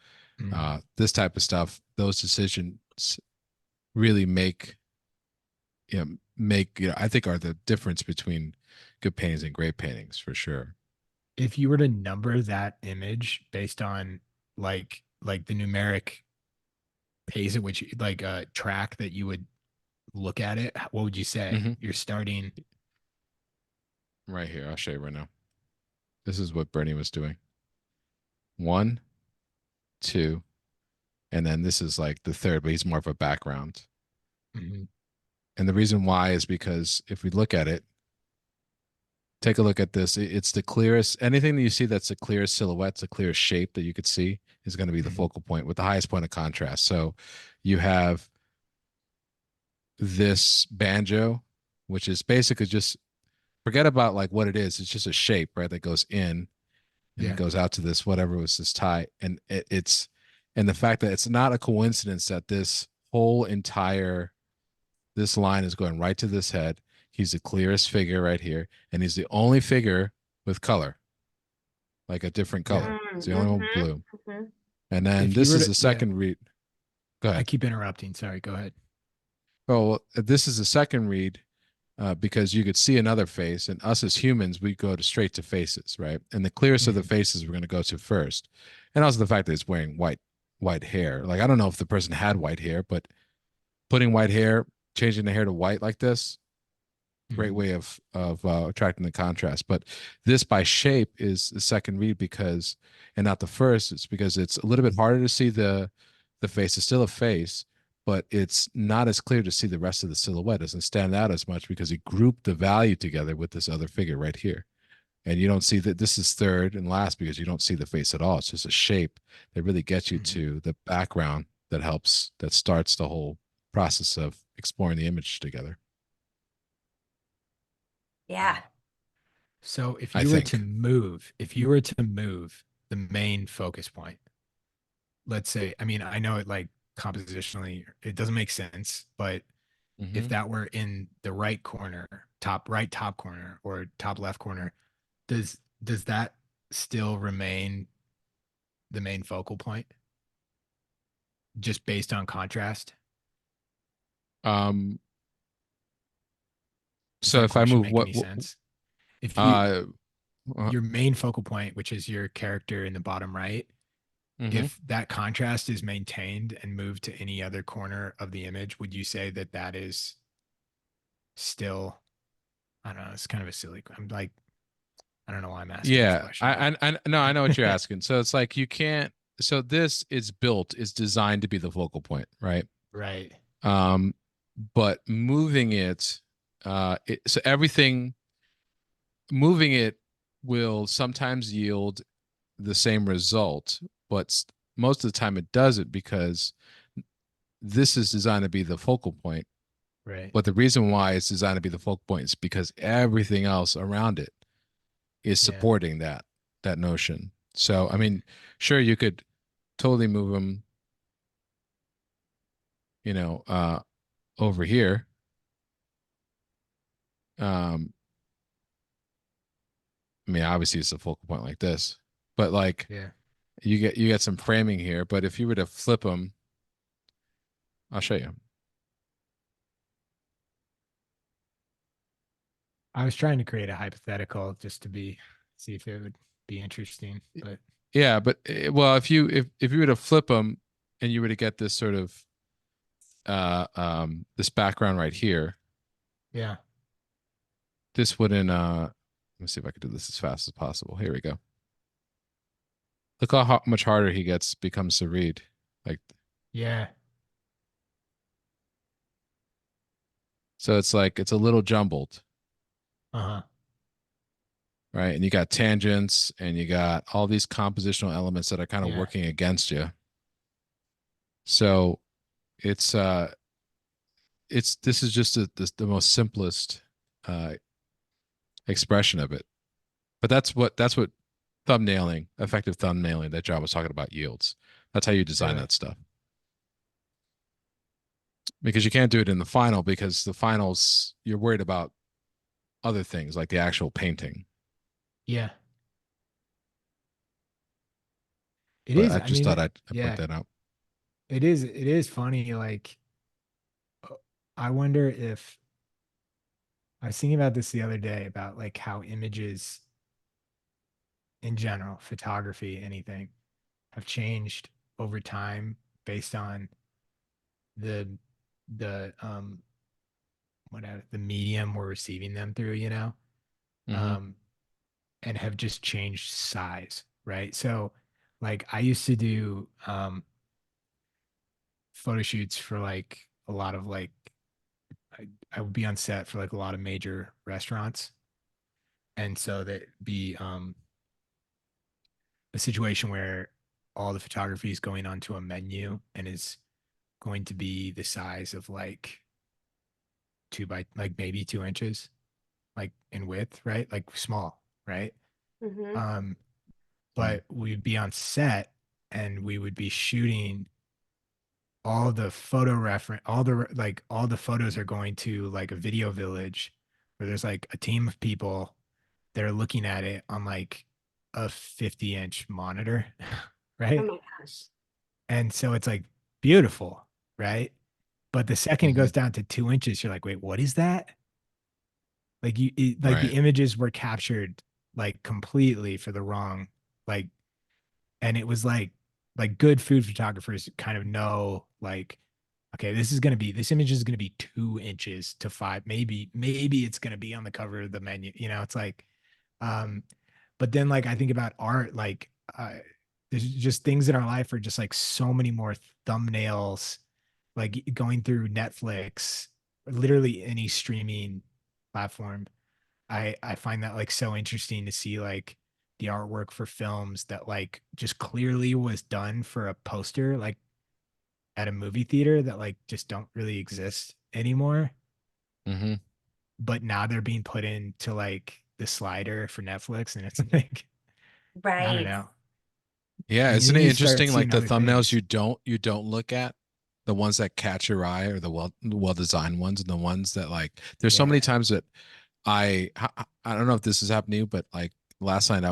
this type of stuff, those decisions really I think are the difference between good paintings and great paintings, for sure. If you were to number that image based on like the numeric pace at which like a track that you would look at it, what would you say? Mhm. You're starting Right here, I'll show you right now. This is what Bernie was doing. 1, 2, and then this is like the third, but he's more of a background. Mhm. And the reason why is because if we look at it, take a look at this. It's the clearest. Anything that you see that's the clearest silhouette, the clearest shape that you could see is going to be the focal point with the highest point of contrast. So you have this banjo, which is basically just, forget about like what it is. It's just a shape, right? That goes in and Yeah. it goes out to this, whatever was this tie. And and the fact that it's not a coincidence that this whole entire, this line is going right to this head. He's the clearest figure right here. And he's the only figure with color, like a different color. It's the only one with blue. And then If you this were is to- the second read. Go I ahead. keep interrupting. Sorry, go ahead. Oh, this is the second read. because you could see another face, and us as humans, we go to straight to faces, right? And the clearest of the Mhm. faces we're going to go to first, and also the fact that it's wearing white hair. Like I don't know if the person had white hair, but putting white hair, changing the hair to white like this, great Mhm. way of attracting the contrast. But this by shape is the second read because, and not the first. It's because it's a little bit harder to see the face. It's still a face, but it's not as clear to see the rest of the silhouette. It doesn't stand out as much because he grouped the value together with this other figure right here. And you don't see that this is third and last because you don't see the face at all. It's just a shape that really gets you Mhm. to the background that helps, that starts the whole process of exploring the image together. Yeah. Wow. So I think. if you were to move the main focus point, let's say, I mean, I know it like compositionally, it doesn't make sense, but if Mm-hmm. that were in the right corner, top right top corner or top left corner, does that still remain the main focal point just based on contrast? Um, Does so that if I question move make what, any sense? If you uh, your main focal point, which is your character in the bottom right, mm-hmm. if that contrast is maintained and moved to any other corner of the image, would you say that that is still, I don't know, it's kind of a silly, I'm like, I don't know why I'm asking this Yeah, question, but I no, I know what you're asking. So it's like you can't. So this is built, is designed to be the focal point, right? right. Um, but moving it, so everything moving it will sometimes yield the same result, but most of the time it doesn't because this is designed to be the focal point. Right. But the reason why it's designed to be the focal point is because everything else around it is Yeah. supporting that notion. So I mean, sure you could totally move them, you know, over here. Um, I mean, obviously it's a focal point like this, but like Yeah. you get some framing here. But if you were to flip them, I'll show you. I was trying to create a hypothetical just to be, see if it would be interesting, but Yeah, but well, if you were to flip them and you were to get this sort of this background right here, yeah. this wouldn't let me see if I could do this as fast as possible. Here we go. Look how much harder he becomes to read. Like Yeah. so it's like it's a little jumbled, Uh-huh. right? And you got tangents and you got all these compositional elements that are kind of Yeah. working against you. So it's this is just the most simplest uh expression of it. But that's what thumbnailing, effective thumbnailing that John was talking about yields. That's how you design Really. that stuff. Because you can't do it in the final because the finals you're worried about other things like the actual painting. Yeah. It But is. I I just mean, thought I'd point yeah, that out. it is funny. Like, uh, I wonder if I was thinking about this the other day about like how images in general, photography, anything, have changed over time based on the the whatever the medium we're receiving them through, you know, Mm-hmm. um, and have just changed size, right? So, like, I used to do photo shoots for like a lot of like I would be on set for like a lot of major restaurants, and so that be a situation where all the photography is going onto a menu and is going to be the size of like two by like maybe 2 inches, like in width, right? Like small, right? Mm-hmm. Um, Mm-hmm. but we'd be on set and we would be shooting all the photo reference, all the photos are going to like a video village where there's like a team of people that are looking at it on like a 50-inch monitor, Oh right? my gosh. And so it's like beautiful, right? But the second it Mm-hmm. goes down to 2 inches, you're like, wait, what is that? Like like the Right. images were captured like completely for the wrong, like, and it was like good food photographers kind of know like, okay, this image is gonna be 2 inches to 5, maybe it's gonna be on the cover of the menu. It's like, um, but then like I think about art, like there's just things in our life are just like so many more thumbnails, like going through Netflix, literally any streaming platform. I find that like so interesting to see like the artwork for films that like just clearly was done for a poster like at a movie theater that like just don't really exist anymore, Mm-hmm. but now they're being put into like the slider for Netflix, and it's like, I don't Right. know. Yeah, And isn't then it you start interesting? Like seeing the other thumbnails things. you don't look at, the ones that catch your eye are the well designed ones, and the ones that like. There's so many Yeah. times that I don't know if this has happened to you, but like last night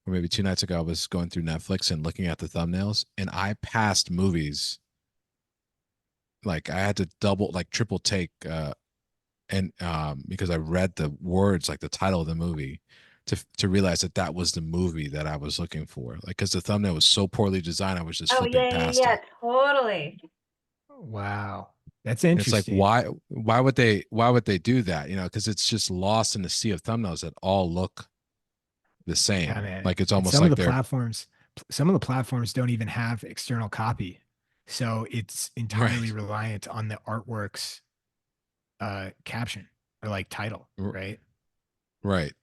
or maybe 2 nights ago, I was going through Netflix and looking at the thumbnails, and I passed movies like I had to double like triple take and because I read the words like the title of the movie to realize that that was the movie that I was looking for. Like because the thumbnail was so poorly designed, I was just Oh flipping yeah, yeah, past yeah, it. totally. Wow. That's And it's like interesting. why would they do that? Because it's just lost in the sea of thumbnails that all look the Yeah, same. man. Like it's And almost some of like the they're platforms, some of the platforms don't even have external copy. So it's entirely right, reliant on the artwork's caption or like title, right? right.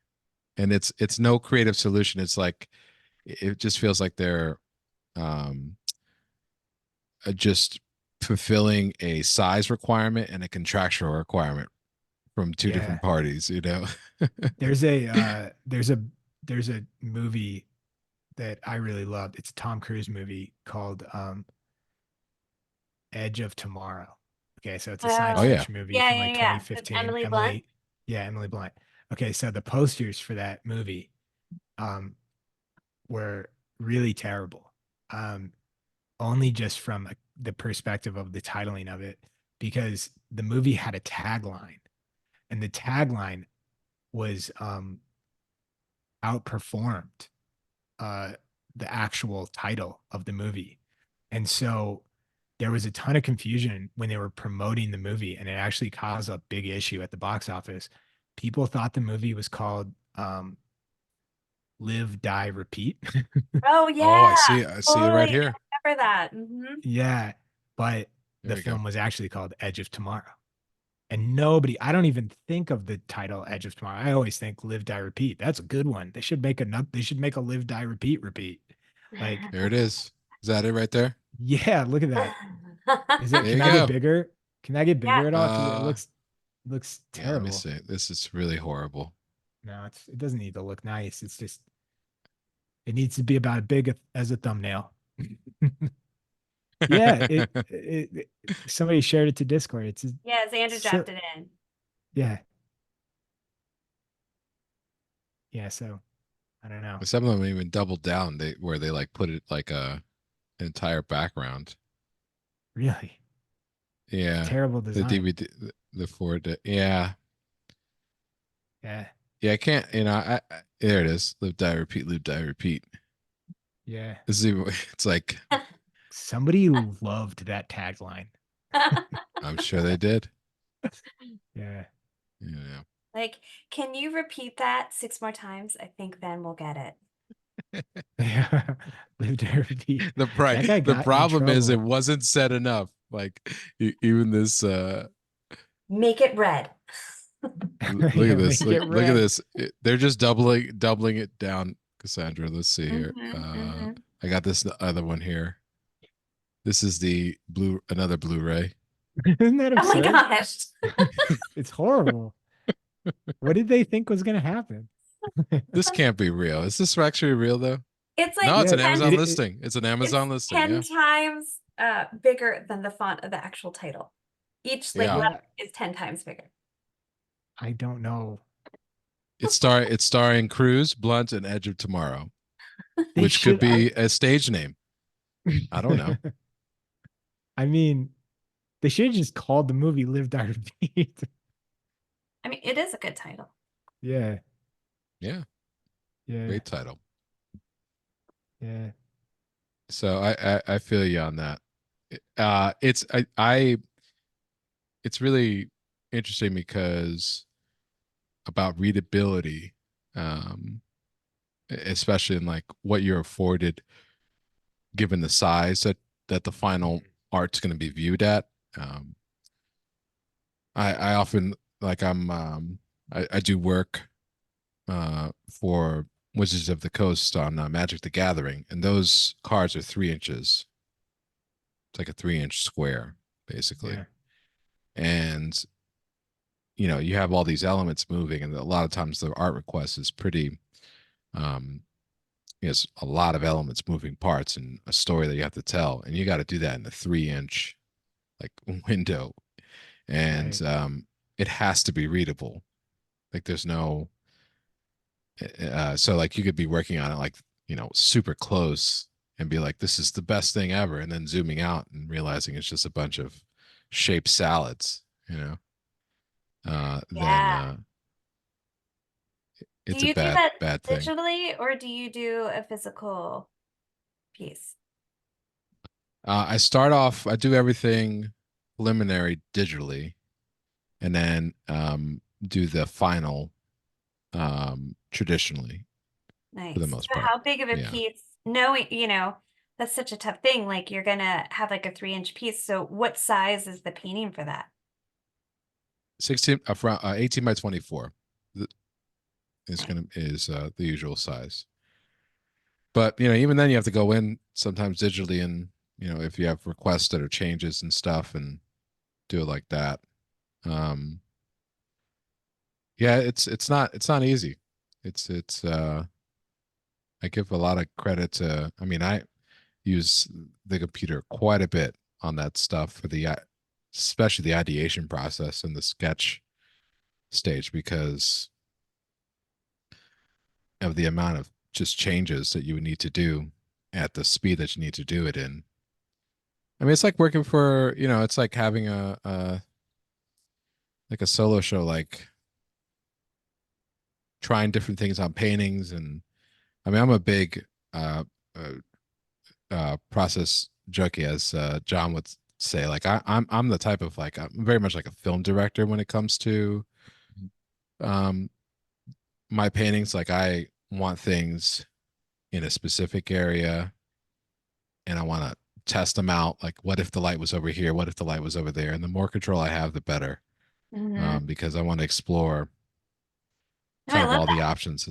And it's no creative solution. It's like it just feels like they're um just fulfilling a size requirement and a contractual requirement from two Yeah. different parties. There's a there's a movie that I really loved. It's a Tom Cruise movie called Edge of Tomorrow. Okay, so it's a science Oh Oh, yeah. fiction movie yeah, from yeah, like yeah. With 2015. Emily Blunt. Yeah, Emily Blunt. Okay, so the posters for that movie um were really terrible. Um Only just from the perspective of the titling of it, because the movie had a tagline, and the tagline was outperformed uh the actual title of the movie. And so there was a ton of confusion when they were promoting the movie, and it actually caused a big issue at the box office. People thought the movie was called Live, Die, Repeat. Oh Oh, yeah, I see it right totally. here. I remember that. Hmm. Yeah, but There the we go. film was actually called Edge of Tomorrow. And nobody, I don't even think of the title Edge of Tomorrow. I always think Live, Die, Repeat. That's a good one. They should make a Live, Die, Repeat. Like, There it is. Is that it right there? yeah, look at that. There Can you I get go. bigger? Can I get Yeah. bigger at all? Because it looks Yeah, let me terrible. see. This is really horrible. No, it doesn't need to look nice. It's just, it needs to be about as big as a thumbnail. Yeah, somebody shared it to Discord. Yeah, Xander So dropped it in. yeah, yeah. So I don't know. Some of them even doubled down. They like put it like an entire background. Really Yeah, terrible the design. DVD, the 4D. Yeah, Yeah, yeah. I can't. There it is. Live, die, repeat. Live, die, repeat. yeah. This is even. It's like Somebody loved that tagline. I'm sure they did. Yeah. Yeah. Like, can you repeat that 6 more times? I think then we'll get it. Yeah. Lived to repeat. That guy The got in problem is it trouble. wasn't said enough. Like even this. Make it red. Look at Yeah, this. make it Look at red. this. They're just doubling it down, Cassandra. Let's see here. Hmm. I got this other one here. This is another Blu-ray. Isn't that Oh my absurd? gosh. It's horrible. What did they think was gonna happen? This can't be real. Is this actually real though? It's like No, it's Yeah, an 10, Amazon listing. It's an it's Amazon listing. 10 Yeah. times bigger than the font of the actual title. Each like Yeah. letter yeah. is 10 times bigger. I don't know. It's starring Cruz, Blunt, and Edge of Tomorrow, They which could should. be a stage name. I don't know. I mean, they should have just called the movie "Live Die Repeat." I mean, it is a good title. Yeah. Yeah, Yeah. great title. Yeah. So I feel you on that. It's it's really interesting because about readability, um, especially in like what you're afforded given the size that the final art's going to be viewed at. Um, I often like I do work for Wizards of the Coast on Magic the Gathering, and those cards are 3 inches. It's like a 3 inch square, basically. Yeah. And you have all these elements moving, and a lot of times the art request is pretty um it's a lot of elements, moving parts, and a story that you have to tell, and you got to do that in a 3 inch like window, and Right. it has to be readable. Like there's no so like you could be working on it like super close and be like, this is the best thing ever, and then zooming out and realizing it's just a bunch of shaped salads, then Yeah. Do it's a you do bad that bad thing. digitally or do you do a physical piece? I do everything preliminary digitally, and then do the final traditionally for the Nice. most So part. how big of a Yeah. piece, knowing, that's such a tough thing. Like you're gonna have like a 3 inch piece. So what size is the painting for that? 16 front 18 by 24 is Nice. gonna is the usual size. But even then you have to go in sometimes digitally, and if you have requests that are changes and stuff, and do it like that. Um yeah, it's not easy. It's I give a lot of credit to, I use the computer quite a bit on that stuff for especially the ideation process and the sketch stage, because of the amount of just changes that you would need to do at the speed that you need to do it in. It's like working for, it's like having a solo show, like trying different things on paintings. And I'm a big uh, uh, process junkie, as John would say. Like I'm the type of, like, I'm very much like a film director when it comes to um my paintings. Like I want things in a specific area, and I want to test them out. Like, what if the light was over here? What if the light was over there? And the more control I have, the better, Hmm. because I want to explore No, kind I of love all the that. options.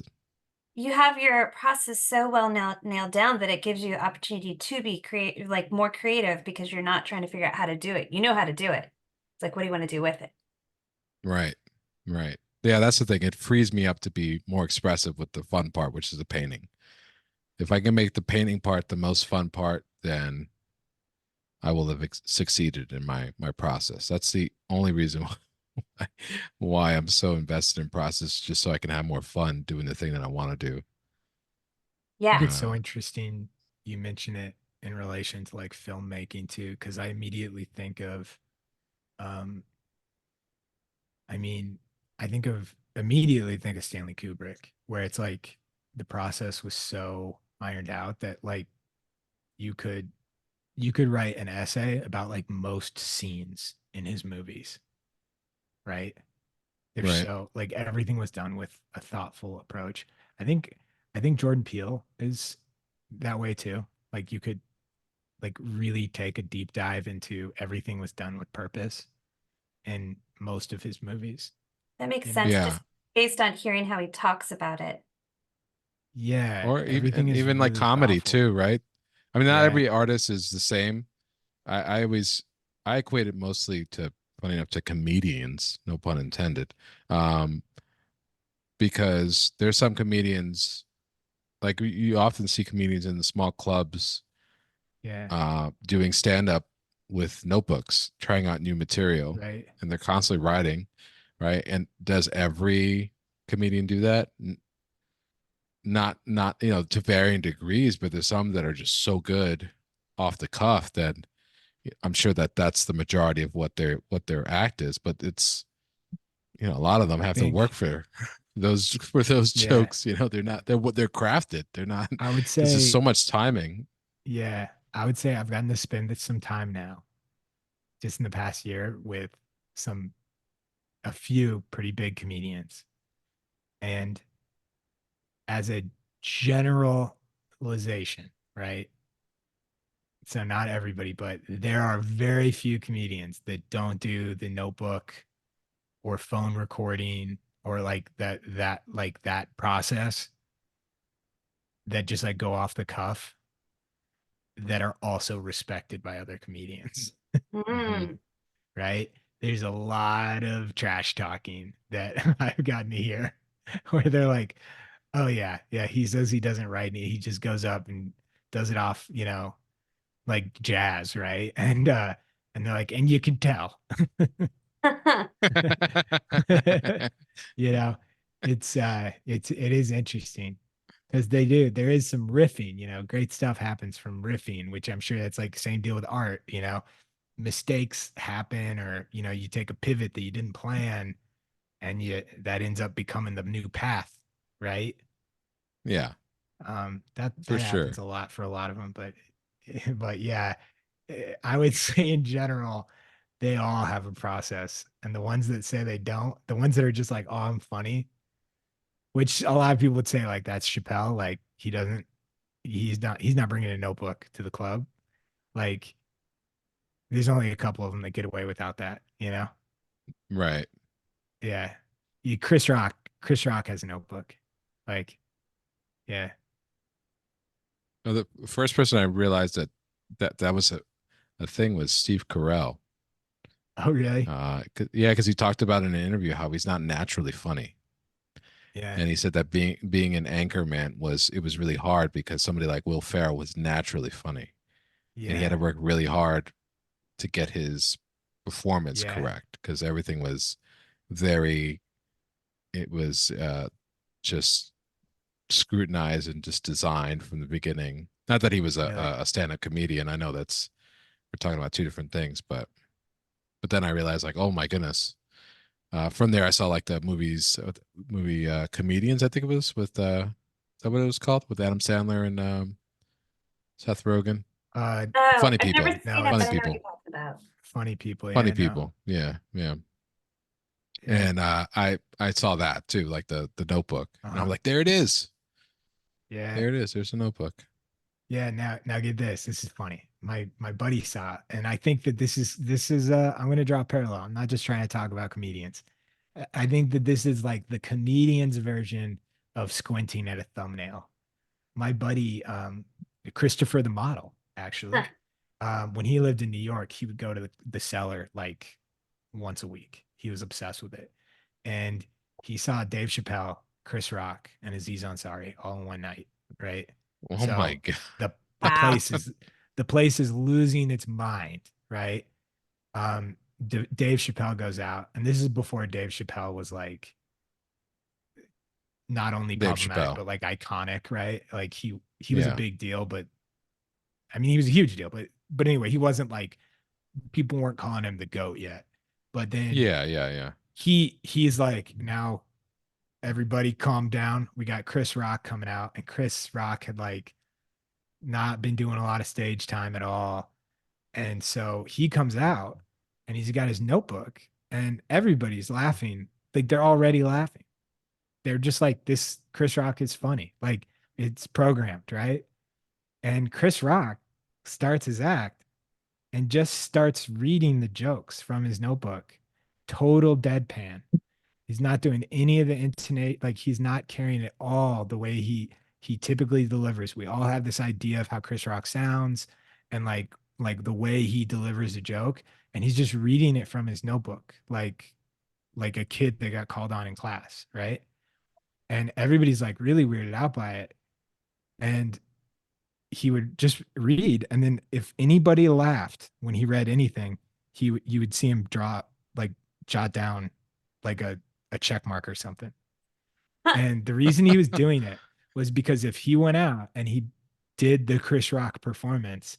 You have your process so well nailed down that it gives you opportunity to be creative, like more creative, because you're not trying to figure out how to do it. You know how to do it. It's like, what do you want to do with it? Right. Right. Yeah, that's the thing. It frees me up to be more expressive with the fun part, which is the painting. If I can make the painting part the most fun part, then I will have succeeded in my process. That's the only reason why I'm so invested in process, just so I can have more fun doing the thing that I want to do. I think Yeah. it's so interesting you mention it in relation to like filmmaking too, because I immediately think of, um, I mean, I think of immediately think of Stanley Kubrick, where it's like the process was so ironed out that like you could you could write an essay about like most scenes in his movies, right? They're Right. so like everything was done with a thoughtful approach. I think I think Jordan Peele is that way too. Like you could like really take a deep dive into everything was done with purpose in most of his movies, That makes you know? sense Yeah. just based on hearing how he talks about it. Yeah, Or everything even is even like really comedy thoughtful. too, right? Not Yeah, every artist is the same. I always I equate it mostly to, funny enough, to comedians, no pun intended. Um, because there's some comedians, like you often see comedians in the small clubs yeah, doing stand up with notebooks, trying out new material, right. and they're constantly writing, right? And does every comedian do that? Not to varying degrees, but there's some that are just so good off the cuff that I'm sure that that's the majority of what their act is. But a lot of them have to work think, for those yeah, jokes. They're crafted. They're not. I would This is say, so much timing. yeah, I would say I've gotten to spend some time now, just in the past year, with some a few pretty big comedians. And as a generalization, right? So not everybody, but there are very few comedians that don't do the notebook or phone recording or like that process that just like go off the cuff that are also respected by other comedians, Mhm. Mm. right? There's a lot of trash talking that I've gotten to hear where they're like, oh yeah, yeah, he says he doesn't write any, he just goes up and does it off, like jazz, right? And they're like, and you can tell. you know, it is interesting because there is some riffing, great stuff happens from riffing, which I'm sure that's like the same deal with art, mistakes happen, or you take a pivot that you didn't plan, and that ends up becoming the new path, right? Yeah, That for happens sure. a lot for a lot of them, but yeah, I would say in general, they all have a process, and the ones that say they don't, the ones that are just like, oh, I'm funny, which a lot of people would say like that's Chappelle, like he's not bringing a notebook to the club, like there's only a couple of them that get away without that. Right. Yeah, Chris Rock has a notebook, like yeah. Well, the first person I realized that was a thing was Steve Carell. Oh really? Yeah, because he talked about in an interview how he's not naturally funny, Yeah, and he said that being an anchor man was really hard because somebody like Will Ferrell was naturally funny, and he had yeah, to work really hard to get his performance yeah, correct because everything was very it was just scrutinized and just designed from the beginning. Not that he was really. a stand-up comedian. I know that's we're talking about two different things, but then I realized like, oh my goodness. From there, I saw like the movie Comedians. I think it was with is that what it was called with Adam Sandler and Seth Rogen. Uh, Oh, Funny I've never people, seen no, it, but funny I know what you people, talked about. funny people. funny Yeah, no, people. Yeah, yeah. yeah, And I saw that too, like the Notebook, and I'm uh-huh, like, there it is, yeah, there it is. There's a Notebook. yeah. Now get this. This is funny. My buddy saw it, and I think that this is. I'm gonna draw a parallel. I'm not just trying to talk about comedians. I think that this is like the comedian's version of squinting at a thumbnail. My buddy, Christopher the model, Huh. actually, when he lived in New York, he would go to the cellar like once a week. He was obsessed with it. And he saw Dave Chappelle, Chris Rock, and Aziz Ansari all in one night, right? Oh my So god. the the Wow. place is the place is losing its mind, right? Dave Chappelle goes out, and this is before Dave Chappelle was like not only Dave problematic Chappelle. but like iconic, right? Like he was a Yeah, big deal, but I mean he was a huge deal, but anyway, he wasn't like people weren't calling him the GOAT yet. But then yeah, yeah, yeah. he's like, now everybody calm down. We got Chris Rock coming out, and Chris Rock had like not been doing a lot of stage time at all. And so he comes out and he's got his notebook, and everybody's laughing. Like they're already laughing. They're just like, this Chris Rock is funny. Like it's programmed, right? And Chris Rock starts his act and just starts reading the jokes from his notebook. Total deadpan. He's not doing any of the intonate, like he's not carrying it all the way he typically delivers. We all have this idea of how Chris Rock sounds and like the way he delivers a joke, and he's just reading it from his notebook like a kid that got called on in class, right? And everybody's like really weirded out by it. And he would just read, and then if anybody laughed when he read anything, you would see him like jot down like a check mark or something. And the reason he was doing it was because if he went out and he did the Chris Rock performance,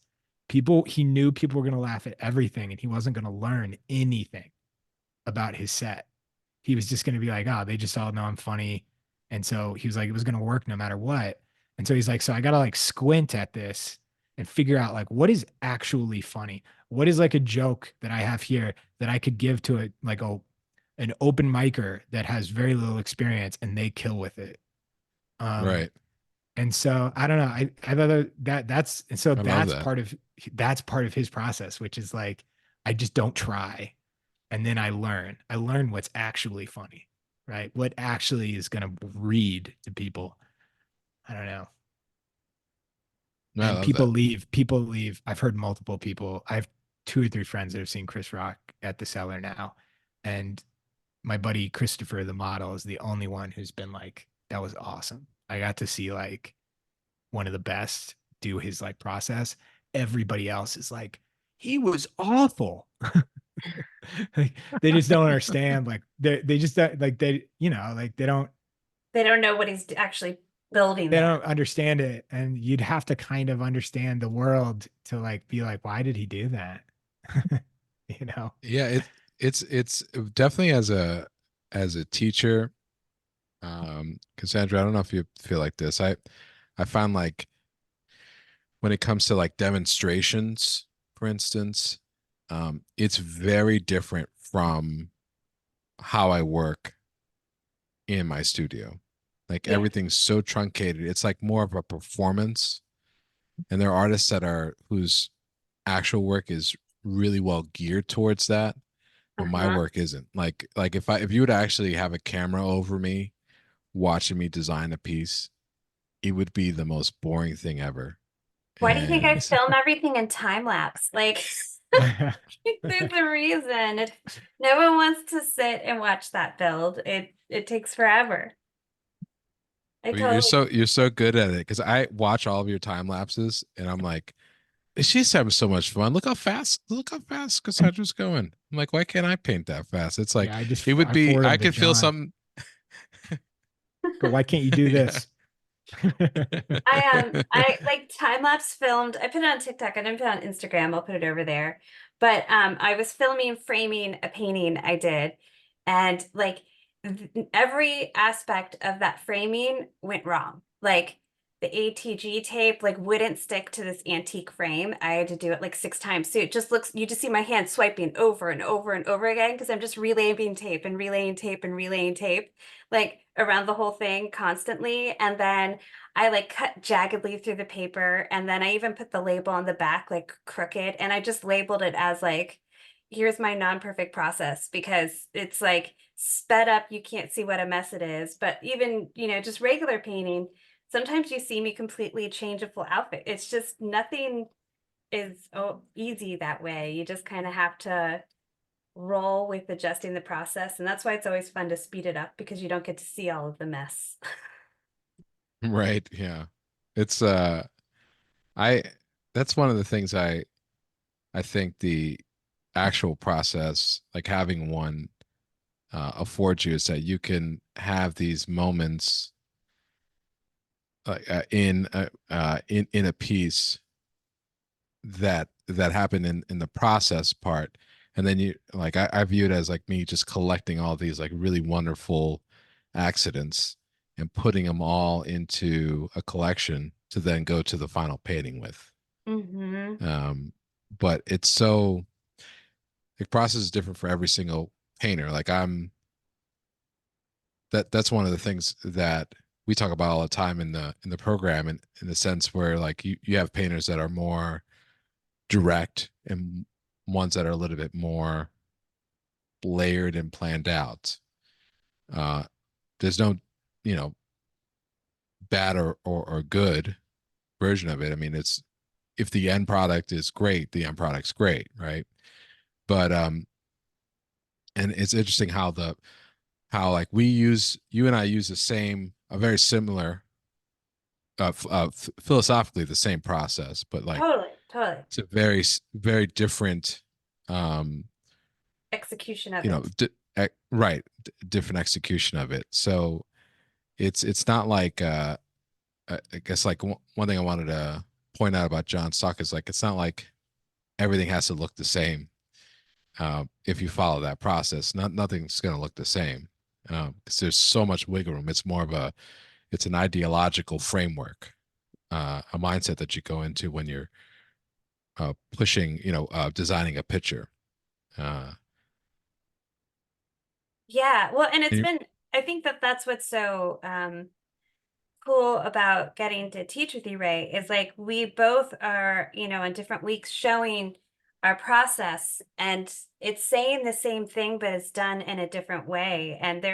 he knew people were going to laugh at everything, and he wasn't going to learn anything about his set. he was just going to be like, oh, they just all know I'm funny. And so he was like, it was going to work no matter what. And so he's like, so I got to like squint at this and figure out like what is actually funny. What is like a joke that I have here that I could give to an open micer that has very little experience and they kill with it. Right. And so I don't know. I thought that's and so I love that. that's part of his process, which is like I just don't try, and then I learn. I learn what's actually funny, right? What actually is going to read to people. I don't know. No, I And love that. people leave. I've heard multiple people. I have 2 or 3 friends that have seen Chris Rock at the Cellar now, and my buddy Christopher, the model, is the only one who's been like, that was awesome. I got to see like one of the best do his like process. Everybody else is like, he was awful. Like, they just don't understand. Like they just like they, like They don't know what he's actually building they there. don't understand it. And you'd have to kind of understand the world to like be like, why did he do that? You know? Yeah, it's definitely as a teacher, Cassandra, I don't know if you feel like this. I find like when it comes to like demonstrations, for instance, it's very different from how I work in my studio. Like Yeah. everything's so truncated. It's like more of a performance. And there are artists that are whose actual work is really well geared towards that, but my Uh-huh. work isn't. Like if you would actually have a camera over me watching me design a piece, it would be the most boring thing ever. Why do you think I And film everything in time lapse? Like, there's a reason. No one wants to sit and watch that build. It takes forever. I totally. you're so good at it because I watch all of your time lapses and I'm like, she's having so much fun. Look how fast Cassandra's going. I'm like, why can't I paint that fast? It's like Yeah, it would I be forward I them to could feel John. something. Go, why can't you do Yeah. this? I like time lapse filmed. I put it on TikTok. I didn't put it on Instagram. I'll put it over there. But I was filming framing a painting I did, and like every aspect of that framing went wrong. Like the ATG tape like wouldn't stick to this antique frame. I had to do it like 6 times. So it just looks, you just see my hand swiping over and over and over again because I'm just relaying tape and relaying tape and relaying tape like around the whole thing constantly. And then I like cut jaggedly through the paper, and then I even put the label on the back like crooked, and I just labeled it as like, here's my non-perfect process, because it's like sped up, you can't see what a mess it is. But even, just regular painting, sometimes you see me completely change a full outfit. It's just nothing is easy that way. You just kind of have to roll with adjusting the process. And that's why it's always fun to speed it up, because you don't get to see all of the mess. Right. Yeah. It's I that's one of the things I think the actual process, like having one affords you, is that you can have these moments in a piece that happen in the process part, and then you like I view it as like me just collecting all these like really wonderful accidents and putting them all into a collection to then go to the final painting with. Mm-hmm. But it's so the process is different for every single painter. Like that's one of the things that we talk about all the time in the program, and in the sense where like you have painters that are more direct and ones that are a little bit more layered and planned out. Uh, there's no, you know, bad or good version of it. I mean, it's if the end product is great, the end product's great, right? But and it's interesting how like you and I use the same a very similar philosophically the same process, but like Totally, totally. it's a very different um Execution of you know it. right different execution of it. So it's not like I guess like one thing I wanted to point out about John's talk is like it's not like everything has to look the same. If you follow that process, nothing's going to look the same. because there's so much wiggle room. It's more of it's an ideological framework, a mindset that you go into when you're pushing, designing a picture. Yeah, well, and And I think that that's what's so cool about getting to teach with you, Ray, is like we both are, in different weeks showing our process, and it's saying the same thing, but it's done in a different way. And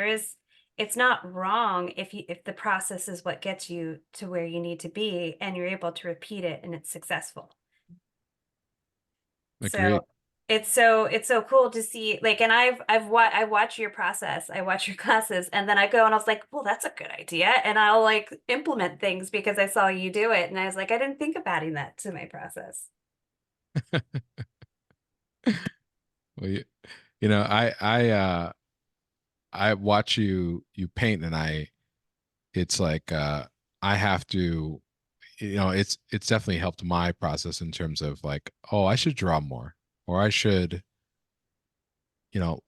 it's not wrong if the process is what gets you to where you need to be and you're able to repeat it and it's successful. agreed. So it's so cool to see, like, and I watch your process, I watch your classes, and then I go and I was like, well, that's a good idea, and I'll like implement things because I saw you do it, and I was like, I didn't think of adding that to my process. Well, I watch you paint, and it's like I have to, it's definitely helped my process in terms of like, oh, I should draw more, or I should,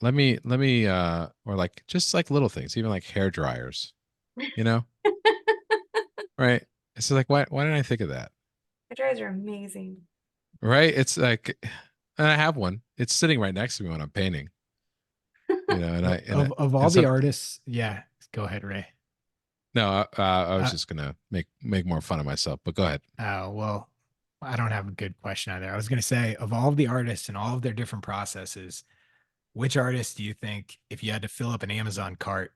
let me or like just like little things, even like hair dryers, you know, right? It's like, why didn't I think of that? The drawers are amazing. Right? It's like, and I have one. It's sitting right next to me when I'm painting, and I Well, and I of all and the some artists, yeah, go ahead, Ray. no, I was Uh, just gonna make more fun of myself, but go ahead. oh, well, I don't have a good question either. I was going to say, of all of the artists and all of their different processes, which artist do you think, if you had to fill up an Amazon cart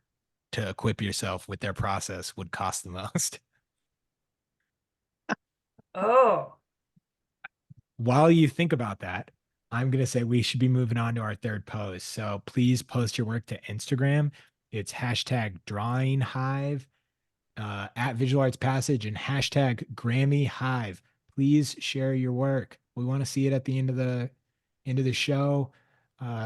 to equip yourself with their process, would cost the most? Oh, While you think about that, I'm going to say we should be moving on to our third post. So please post your work to Instagram. It's hashtag drawing hive, at Visual Arts Passage, and hashtag Grammy Hive. Please share your work. We want to see it at the end of the show.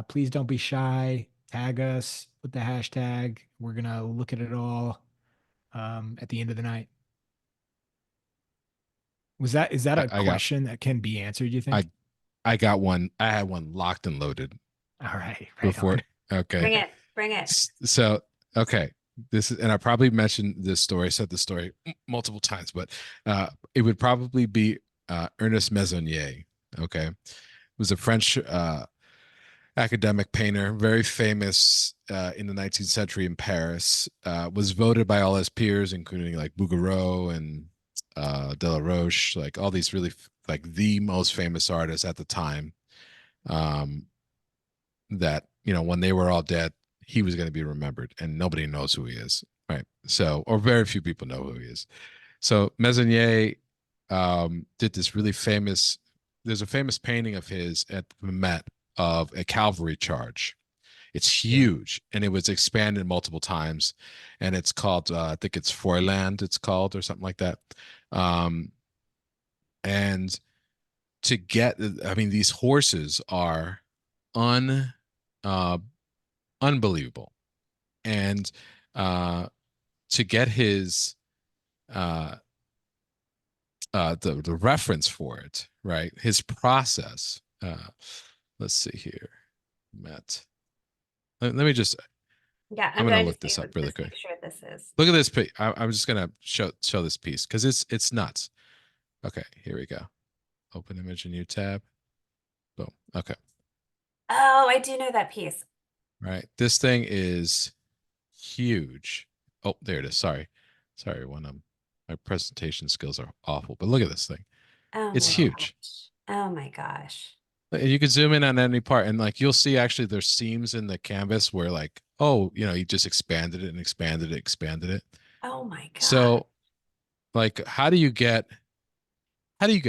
Please don't be shy. Tag us with the hashtag. We're gonna look at it all at the end of the night. Is that a I got question that can be answered, you think? I I got one. I had one locked and loaded All right, right before. on. Okay. bring it. So, okay. This is, and I probably mentioned this story, said the story multiple times, but it would probably be Ernest Meissonier. Okay. Was a French academic painter, very famous in the 19th century in Paris. Was voted by all his peers, including like Bouguereau and Delaroche, like all these really like the most famous artists at the time. Um, that when they were all dead, he was going to be remembered, and nobody knows who he is, right? So, or very few people know who he is. So Meissonier did this really famous. There's a famous painting of his at the Met of a cavalry charge. It's Yeah. huge, and it was expanded multiple times, and it's called I think it's Froyland. It's called or something like that. Um, and to get, I mean, these horses are un uh, unbelievable, and uh, to get his uh, the reference for it, right? His process. Let's see here, Matt. Let me just. Yeah, I'm I'm gonna going to look see this up what really this quick. picture this is. Look at this piece. I'm just gonna show this piece because it's nuts. Okay, here we go. Open image, a new tab. Boom. Okay. Oh, I do know that piece. Right. This thing is huge. Oh, there it is. Sorry. When my presentation skills are awful, but look at this thing. Oh It's my huge. gosh. Oh my gosh. And you can zoom in on any part, and like you'll see actually there's seams in the canvas where like, oh, he just expanded it and expanded it. Oh my god. So like how do you get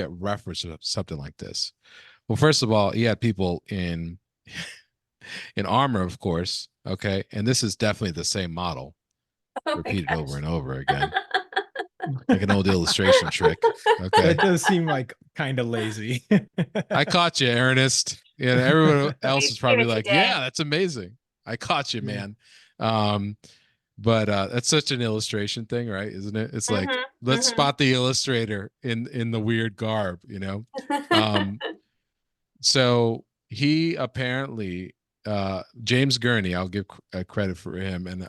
reference to something like this? Well, first of all, he had people in armor, of course. Okay. And this is definitely the same model Oh my repeated over gosh. and over again, like an old illustration trick. Okay. That does seem like kind of lazy. I caught you, Ernest. Everyone else You is see probably what you like, did. yeah, that's amazing. I caught you, Yeah. man. Um, but that's such an illustration thing, right? Isn't it? It's like, let's Mm-hmm. spot the illustrator in the weird garb. Mm-hmm. So he apparently James Gurney, I'll give credit for him and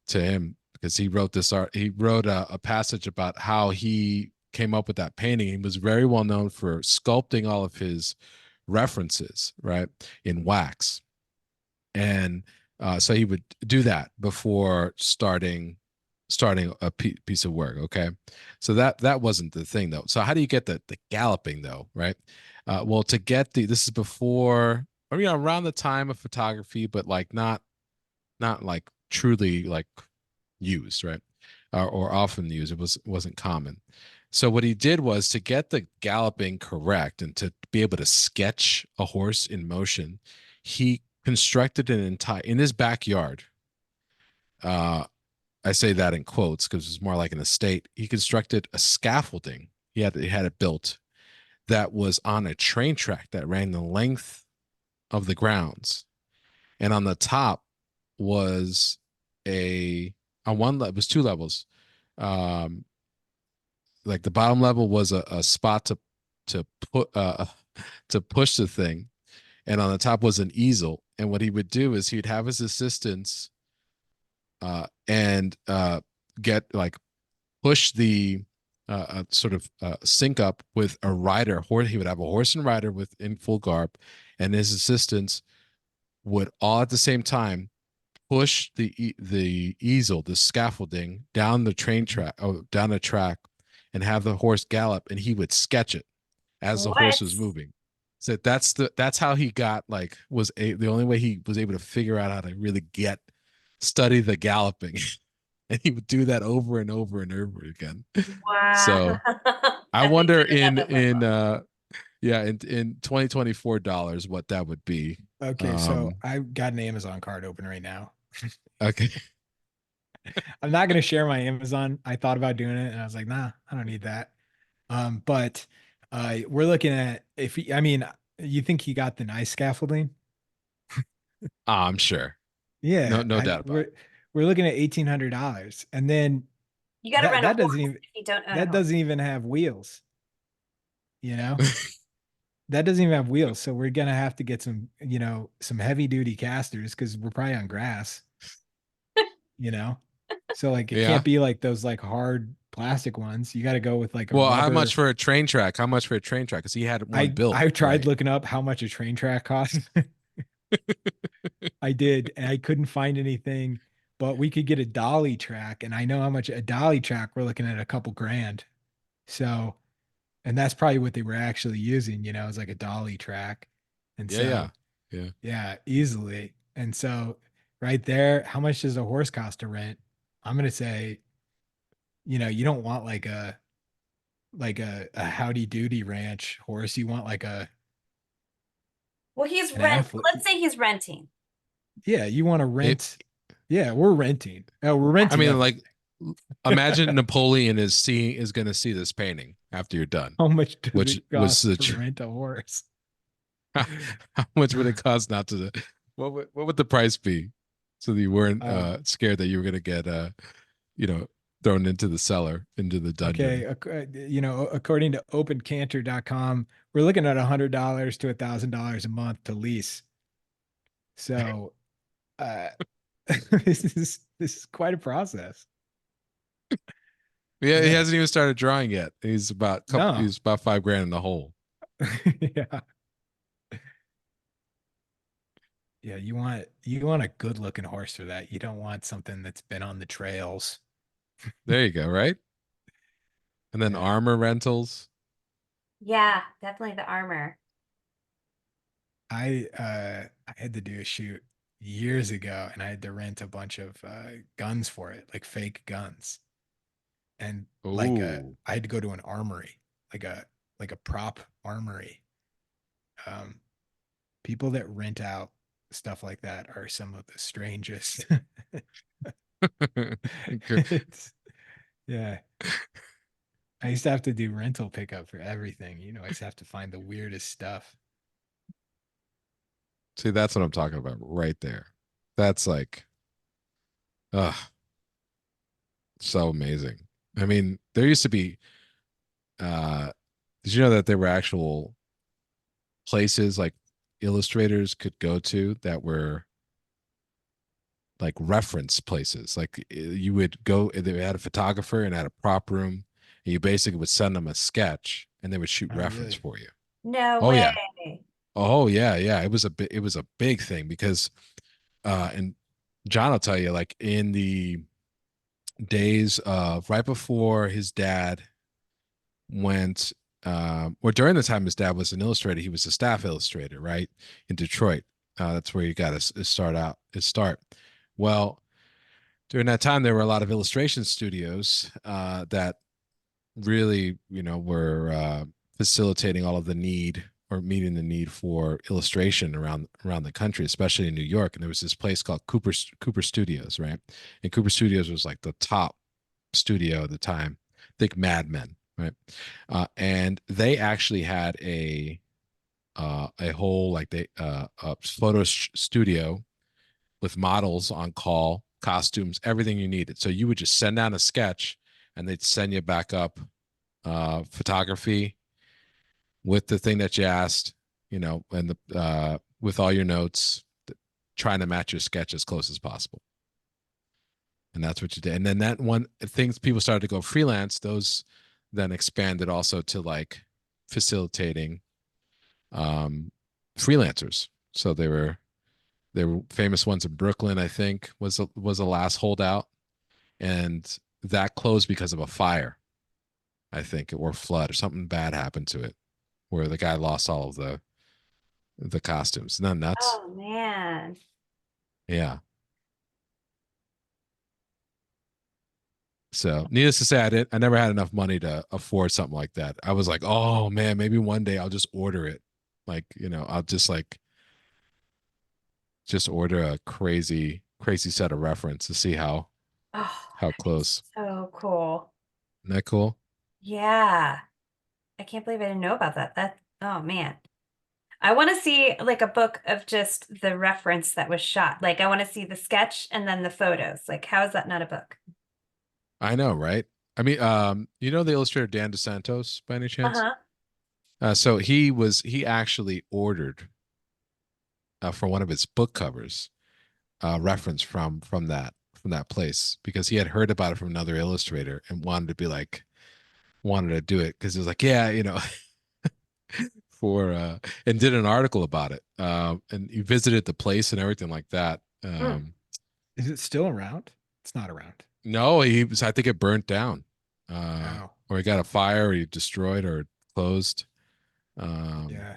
to him because he wrote this art. He wrote a passage about how he came up with that painting. He was very well known for sculpting all of his references, right, in wax. And so he would do that before starting a piece of work. Okay, so that wasn't the thing though. So how do you get the galloping though, right? Well, to get this is before, or around the time of photography, but like not like truly like used, right? Or often used. Wasn't common. So what he did was to get the galloping correct and to be able to sketch a horse in motion, he constructed an entire in his backyard. I say that in quotes because it's more like an estate. He constructed a scaffolding. He had it built that was on a train track that ran the length of the grounds, and on the top was on one level, it was two levels. Like the bottom level was a spot to put to push the thing, and on the top was an easel. And what he would do is he'd have his assistants and get like push the sort of sync up with a rider horse. He would have a horse and rider in full garb, and his assistants would all at the same time push the easel, the scaffolding down the train track, down the track, and have the horse gallop, and he would sketch it as the horse was What? moving. So that's how he got like the only way he was able to figure out how to really study the galloping. And he would do that over and over and over again. Wow. So I And they wonder did it at the level. in 2024 dollars what that would be. Okay, so I've got an Amazon card open right now. Okay. I'm not going to share my Amazon. I thought about doing it and I was like, nah, I don't need that. But we're looking at I mean, you think he got the nice scaffolding? I'm sure. Yeah, No doubt about it. we're looking at $1,800, and then You got to rent a that horse if you don't own a that horse. doesn't even have wheels. You know, that doesn't even have wheels. So we're gonna have to get some heavy duty casters because we're probably on grass. You know, so like it Yeah. can't be like those like hard plastic ones. You got to go with like a Well, how much rubber. for a train track? How much for a train track? Because he had one built, I tried right? looking up how much a train track costs. I did, and I couldn't find anything, but we could get a dolly track, and I know how much a dolly track we're looking at a couple grand. So, and that's probably what they were actually using, is like a dolly track. And Yeah, yeah, so, yeah. yeah, easily. And so right there, how much does a horse cost to rent? I'm gonna say, you don't want like a howdy doody ranch horse. You want like Well, he's an rent. athlete. Let's say he's renting. Yeah, you want to It, rent. Yeah, we're renting. Oh, we're I renting mean, everything. like, imagine Napoleon is going to see this painting after you're done, How much does which it was cost to rent a horse? how much would it cost not to what would the price be so that you weren't Um, scared that you were going to get you know thrown into the cellar, into the okay, dungeon. according to opencanter.com, we're looking at $100 to $1,000 a month to lease. So, uh, this is quite a process. Yeah, he Yeah. hasn't even started drawing yet. No. He's about 5 grand in the hole. Yeah. Yeah, you want a good looking horse for that. You don't want something that's been on the trails. There you go, right? And then Yeah. armor rentals. Yeah, definitely the armor. I had to do a shoot years ago and I had to rent a bunch of guns for it, like fake guns. And like Oh, I had to go to an armory, like a prop armory. Um People that rent out stuff like that are some of the strangest. It's, yeah. I used to have to do rental pickup for everything. I used to have to find the weirdest stuff. see, that's what I'm talking about right there. That's like, ugh, so amazing. I mean, there used to be, uh, did you know that there were actual places like illustrators could go to that were like reference places. Like you would go, they had a photographer and had a prop room, and you basically would send them a sketch and they would shoot Oh, reference really? for you. No Oh way. yeah. Oh yeah, yeah. It was a big thing because and John will tell you, like in the days of right before his dad went or during the time his dad was an illustrator, he was a staff illustrator, right? In Detroit. That's where he got his start. Well, during that time there were a lot of illustration studios that really, were facilitating all of the need or meeting the need for illustration around the country, especially in New York. And there was this place called Cooper Studios, right? And Cooper Studios was like the top studio at the time. Think Mad Men, right? And they actually had a whole like a photo studio with models on call, costumes, everything you needed. So you would just send down a sketch, and they'd send you back up photography with the thing that you asked, and the with all your notes, trying to match your sketch as close as possible. And that's what you did. And then that one things people started to go freelance, those then expanded also to like facilitating freelancers. So there were famous ones in Brooklyn, I think, was the last holdout, and that closed because of a fire, I think, or flood or something bad happened to it, where the guy lost all of the costumes. Isn't that nuts? Oh man. Yeah. So, needless to say, I never had enough money to afford something like that. I was like, oh man, maybe one day I'll just order it. Like, I'll just order a crazy set of reference to see Oh, how that'd be close. so cool. Isn't that cool? Yeah. I can't believe I didn't know about that. Oh man. I want to see like a book of just the reference that was shot. Like I want to see the sketch and then the photos. Like how is that not a book? I know, right? I mean, the illustrator Dan DeSantos by any chance? Uh-huh. So he actually ordered for one of his book covers reference from that place because he had heard about it from another illustrator and wanted to do it because he was like, yeah, for and did an article about it. And he visited the place and everything like that. Hmm. Is it still around? It's not around. No, I think it burnt down. Wow. Or he got a fire, or he destroyed or closed. Um, Yeah.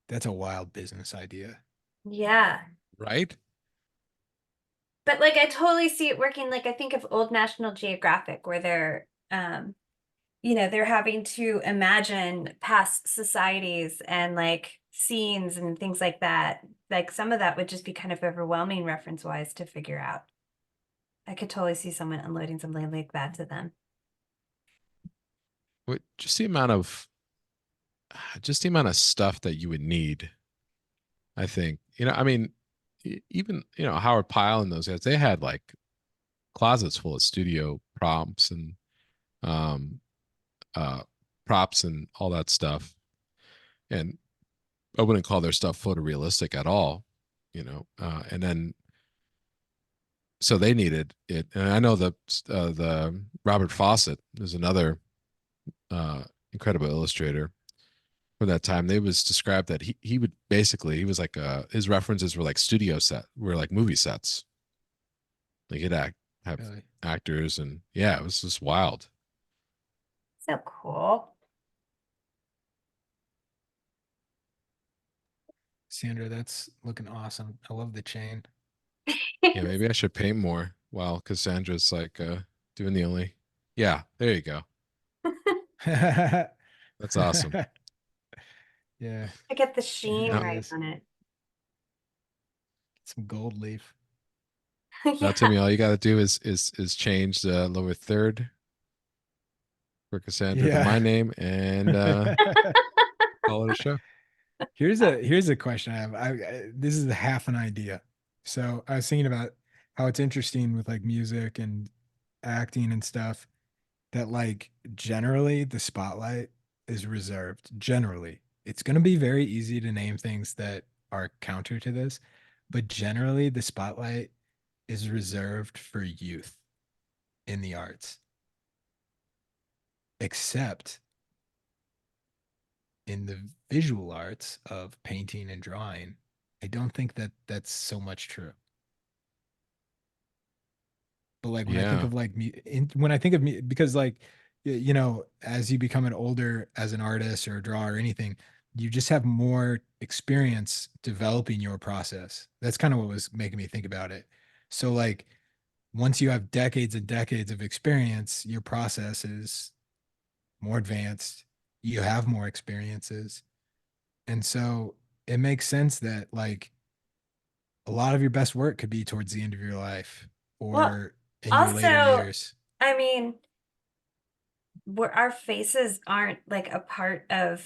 That's a wild business idea. Yeah. right? But like I totally see it working. Like I think of old National Geographic where they're they're having to imagine past societies and like scenes and things like that. Like some of that would just be kind of overwhelming reference wise to figure out. I could totally see someone unloading something like that to them. Just the amount of stuff that you would need. I think I mean, even Howard Pyle and those guys, they had like closets full of studio prompts and um uh props and all that stuff. And I wouldn't call their stuff photorealistic at all, and then so they needed it. And I know the Robert Fawcett is another incredible illustrator from that time. They was described that he would basically he was like his references were like were like movie sets. Like he'd have Really. actors, and yeah, it was just wild. So cool. Sandra, that's looking awesome. I love the chain. Yeah, maybe I should paint more while Cassandra's like doing the only. Yeah, there you go. That's awesome. Yeah, I get the it sheen Now, really right is. on it. Some gold leaf. now Yeah. Timmy, all you got to do is change the lower third for Cassandra to Yeah. my name and call it a show. Here's a question I have. This is half an idea. So I was thinking about how it's interesting with like music and acting and stuff that like generally the spotlight is reserved generally it's going to be very easy to name things that are counter to this, but generally the spotlight is reserved for youth in the arts, except in the visual arts of painting and drawing. I don't think that that's so much true. But like when I think Yeah. of like when I think of me, because like you know, as you become an older as an artist or a drawer or anything, you just have more experience developing your process. That's kind of what was making me think about it. So like once you have decades and decades of experience, your process is more advanced. You have more experiences. And so it makes sense that like a lot of your best work could be towards the end of your life Well, or in your later also, years. I mean, our faces aren't like a part of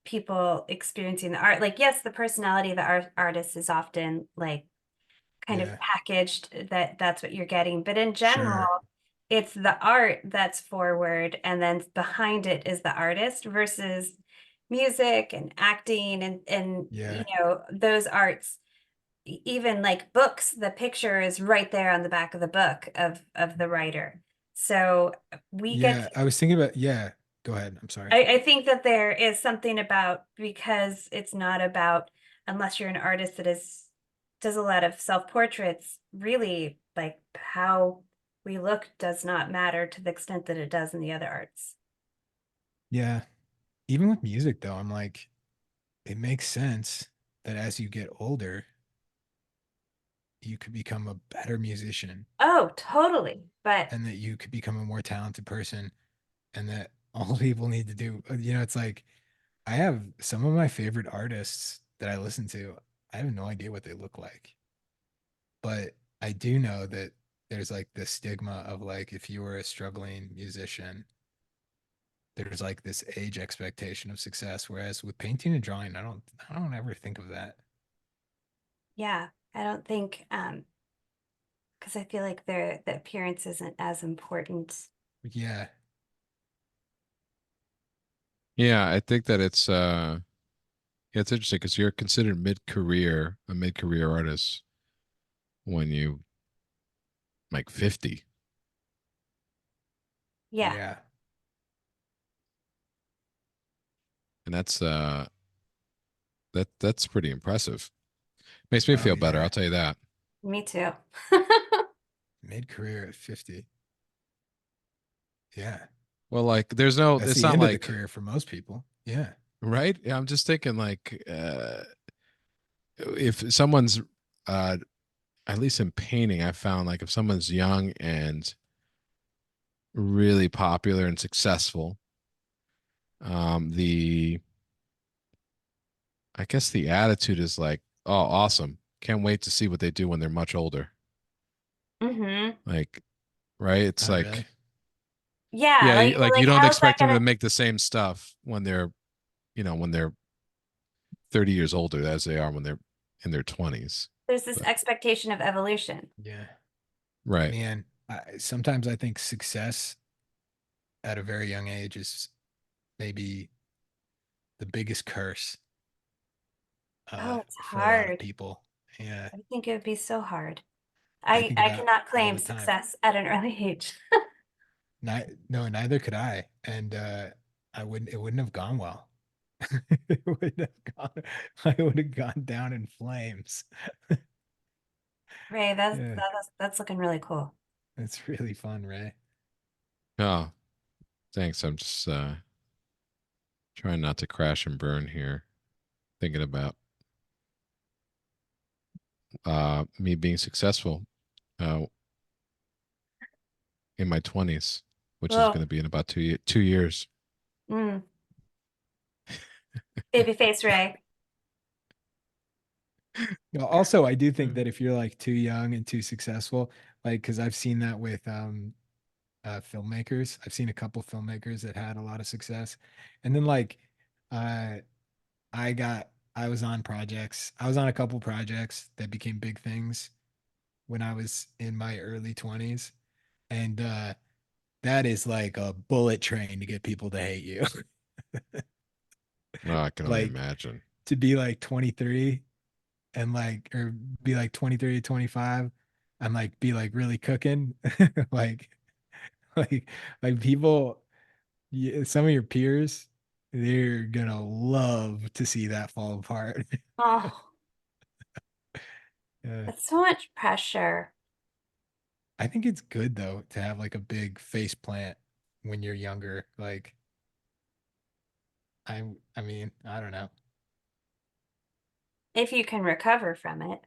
people experiencing the art. Like, yes, the personality of the artist is often like kind of Yeah, packaged that that's what you're getting, but in general, sure. it's the art that's forward, and then behind it is the artist versus music and acting and Yeah. those arts. Even like books, the picture is right there on the back of the book of the writer. So we get Yeah. I was thinking about, yeah. Go ahead. I'm sorry. I think that there is something about, because it's not about, unless you're an artist that is does a lot of self-portraits, really like how we look does not matter to the extent that it does in the other arts. Yeah. Even with music, though, I'm like, it makes sense that as you get older, you could become a better musician Oh, totally. But and that you could become a more talented person and that all people need to do, you know, it's like I have some of my favorite artists that I listen to. I have no idea what they look like, but I do know that there's like this stigma of like if you were a struggling musician, there's like this age expectation of success. Whereas with painting and drawing, I don't ever think of that. yeah, I don't think because I feel like the appearance isn't as important. Yeah, Yeah, I think that yeah, it's interesting because you're considered a mid-career artist when you like 50. Yeah. yeah. And that's pretty impressive. Makes me Oh feel better, I'll yeah. tell you that. Me too. Mid-career at 50. Yeah. Well, like there's no That's it's the not end of the like career for most people. Yeah. right? Yeah, I'm just thinking like if someone's uh at least in painting, I found like if someone's young and really popular and successful, the I guess the attitude is like, oh, awesome. Can't wait to see what they do when they're much older. Hmm. Like, right? It's Not really. like, Yeah, yeah, like you like don't how's that expect them to gonna make the same stuff when they're, when they're 30 years older as they are when they're in their 20s. there's this But expectation of evolution. Yeah. right. Man, sometimes I think success at a very young age is maybe the biggest curse Oh, it's for a lot of hard. people. Yeah. I think it would be so hard. I I think I about cannot all claim the time. success at an early age. No, neither could I. And it wouldn't have gone well. It would have gone, I would have gone down in flames. Ray, Yeah, that's looking really cool. it's really fun, Ray. Oh, thanks. I'm just trying not to crash and burn here, thinking about me being successful uh in my 20s, which is going Well, to be in about 2 years. mm, baby face Ray. Also, I do think Mm. that if you're like too young and too successful, like because I've seen that with filmmakers. I've seen a couple filmmakers that had a lot of success. And then like uh I got I was on projects. I was on a couple projects that became big things when I was in my early 20s. And that is like a bullet train to get people to hate you. I can only Like imagine. to be like 23 and like, or be like 23 to 25 and like be like really cooking. like, like, like people, some of your peers, they're gonna love to see that fall apart. Oh, Yeah. that's so much pressure. I think it's good though to have like a big face plant when you're younger. Like, I mean, I don't know. If you can recover from it.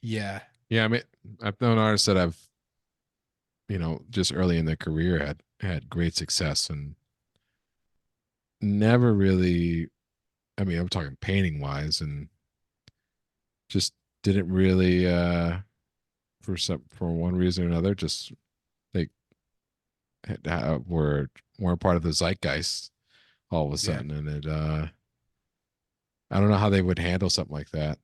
Yeah. Yeah, I mean, I've known artists that I've, just early in their career had great success and never really. I mean, I'm talking painting wise, and just didn't really, for one reason or another, just like weren't part of the zeitgeist all of a Yeah. sudden, and I don't know how they would handle something like that.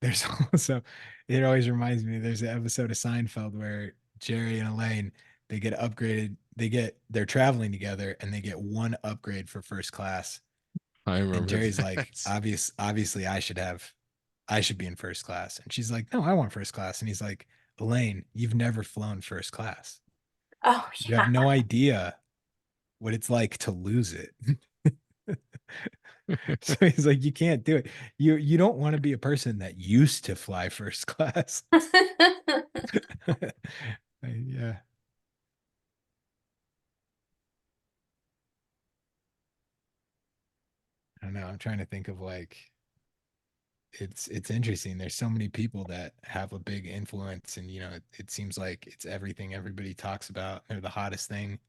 There's also, it always reminds me, there's an episode of Seinfeld where Jerry and Elaine, they get upgraded, they're traveling together and they get one upgrade for first class. I And remember Jerry's like, that. obviously I should be in first class. And she's like, no, I want first class. And he's like, Elaine, you've never flown first class. Oh, You have yeah. no idea what it's like to lose it. So he's like, you can't do it. You don't want to be a person that used to fly first class. Yeah. I don't know. I'm trying to think of like it's interesting. There's so many people that have a big influence, and it seems like it's everything everybody talks about. They're the hottest thing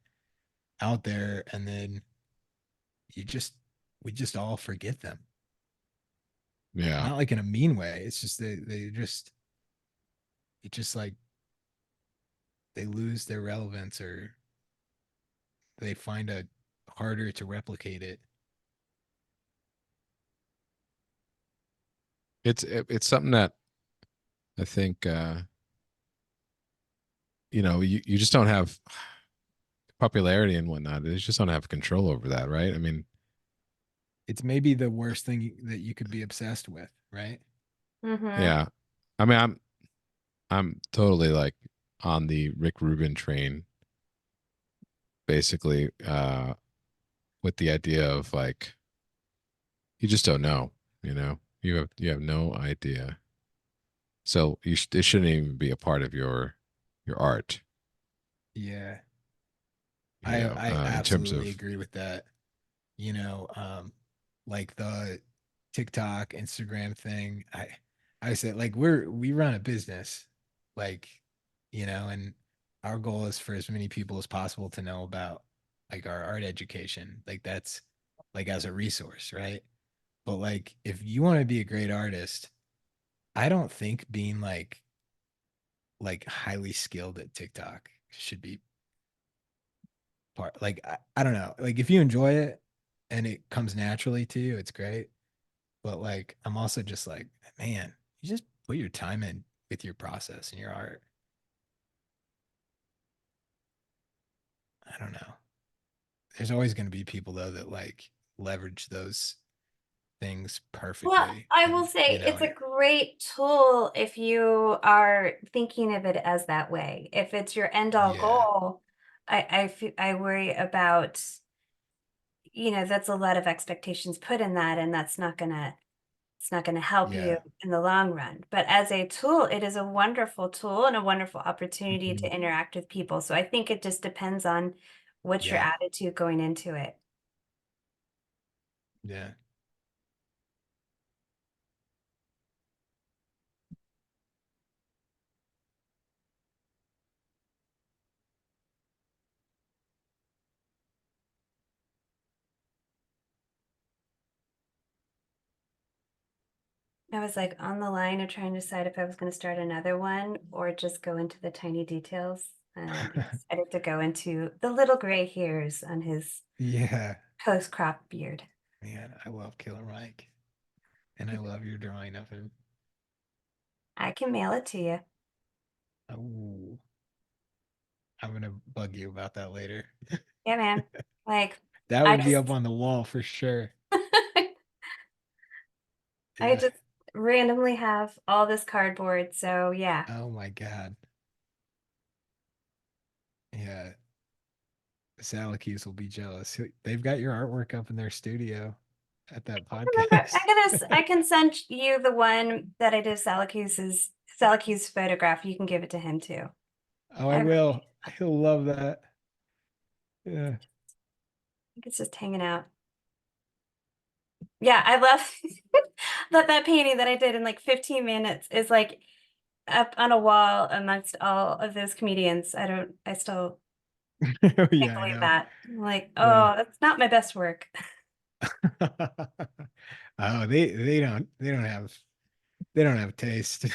out there, and then you just we just all forget them. Yeah, Not like in a mean way. It's just they just it just like they lose their relevance or they find it harder to replicate it. it's something that I think you just don't have popularity and whatnot. You just don't have control over that, right? I mean, It's maybe the worst thing that you could be obsessed with, right? Hmm. yeah. I mean, I'm totally like on the Rick Rubin train, basically, with the idea of like you just don't know, you have no idea. So it shouldn't even be a part of your art, Yeah. I in terms absolutely of agree with that. You know, like the TikTok, Instagram thing. I said like we run a business, like, and our goal is for as many people as possible to know about like our art education. Like that's like as a resource, right? But like if you want to be a great artist, I don't think being like highly skilled at TikTok should be part. Like I don't know. Like if you enjoy it and it comes naturally to you, it's great. But like I'm also just like, man, you just put your time in with your process and your art. I don't know. There's always going to be people though that like leverage those things Well, perfectly I will and say it's a and great tool if you are thinking of it as that way. If it's your end all yeah, goal, I worry about, that's a lot of expectations put in that, and it's not gonna help you yeah. in the long run. But as a tool, it is a wonderful tool and a wonderful opportunity Mhm. to interact with people. So I think it just depends on what's your Yeah, attitude going into it. yeah. I was like on the line of trying to decide if I was going to start another one or just go into the tiny details. And I decided to go into the little gray hairs on his Yeah, post crop beard. man, I love Killer Mike, and I love your drawing of him. I can mail it to you. Oh, I'm gonna bug you about that later. Yeah, man. Like That I would be just up on the wall for sure. I Yeah. just randomly have all this cardboard. So yeah. Oh my God. Yeah. Salakis will be jealous. They've got your artwork up in their studio at that Remember, podcast. I can send you the one that I did Salaki's photograph. You can give it to him too. Oh, I I will. He'll love that. Yeah. think it's just hanging out. Yeah, I love that painting that I did in like 15 minutes is like up on a wall amongst all of those comedians. I still Oh, can't yeah, I believe know. that. I'm like, Yeah. oh, that's not my best work. Oh, they don't have taste.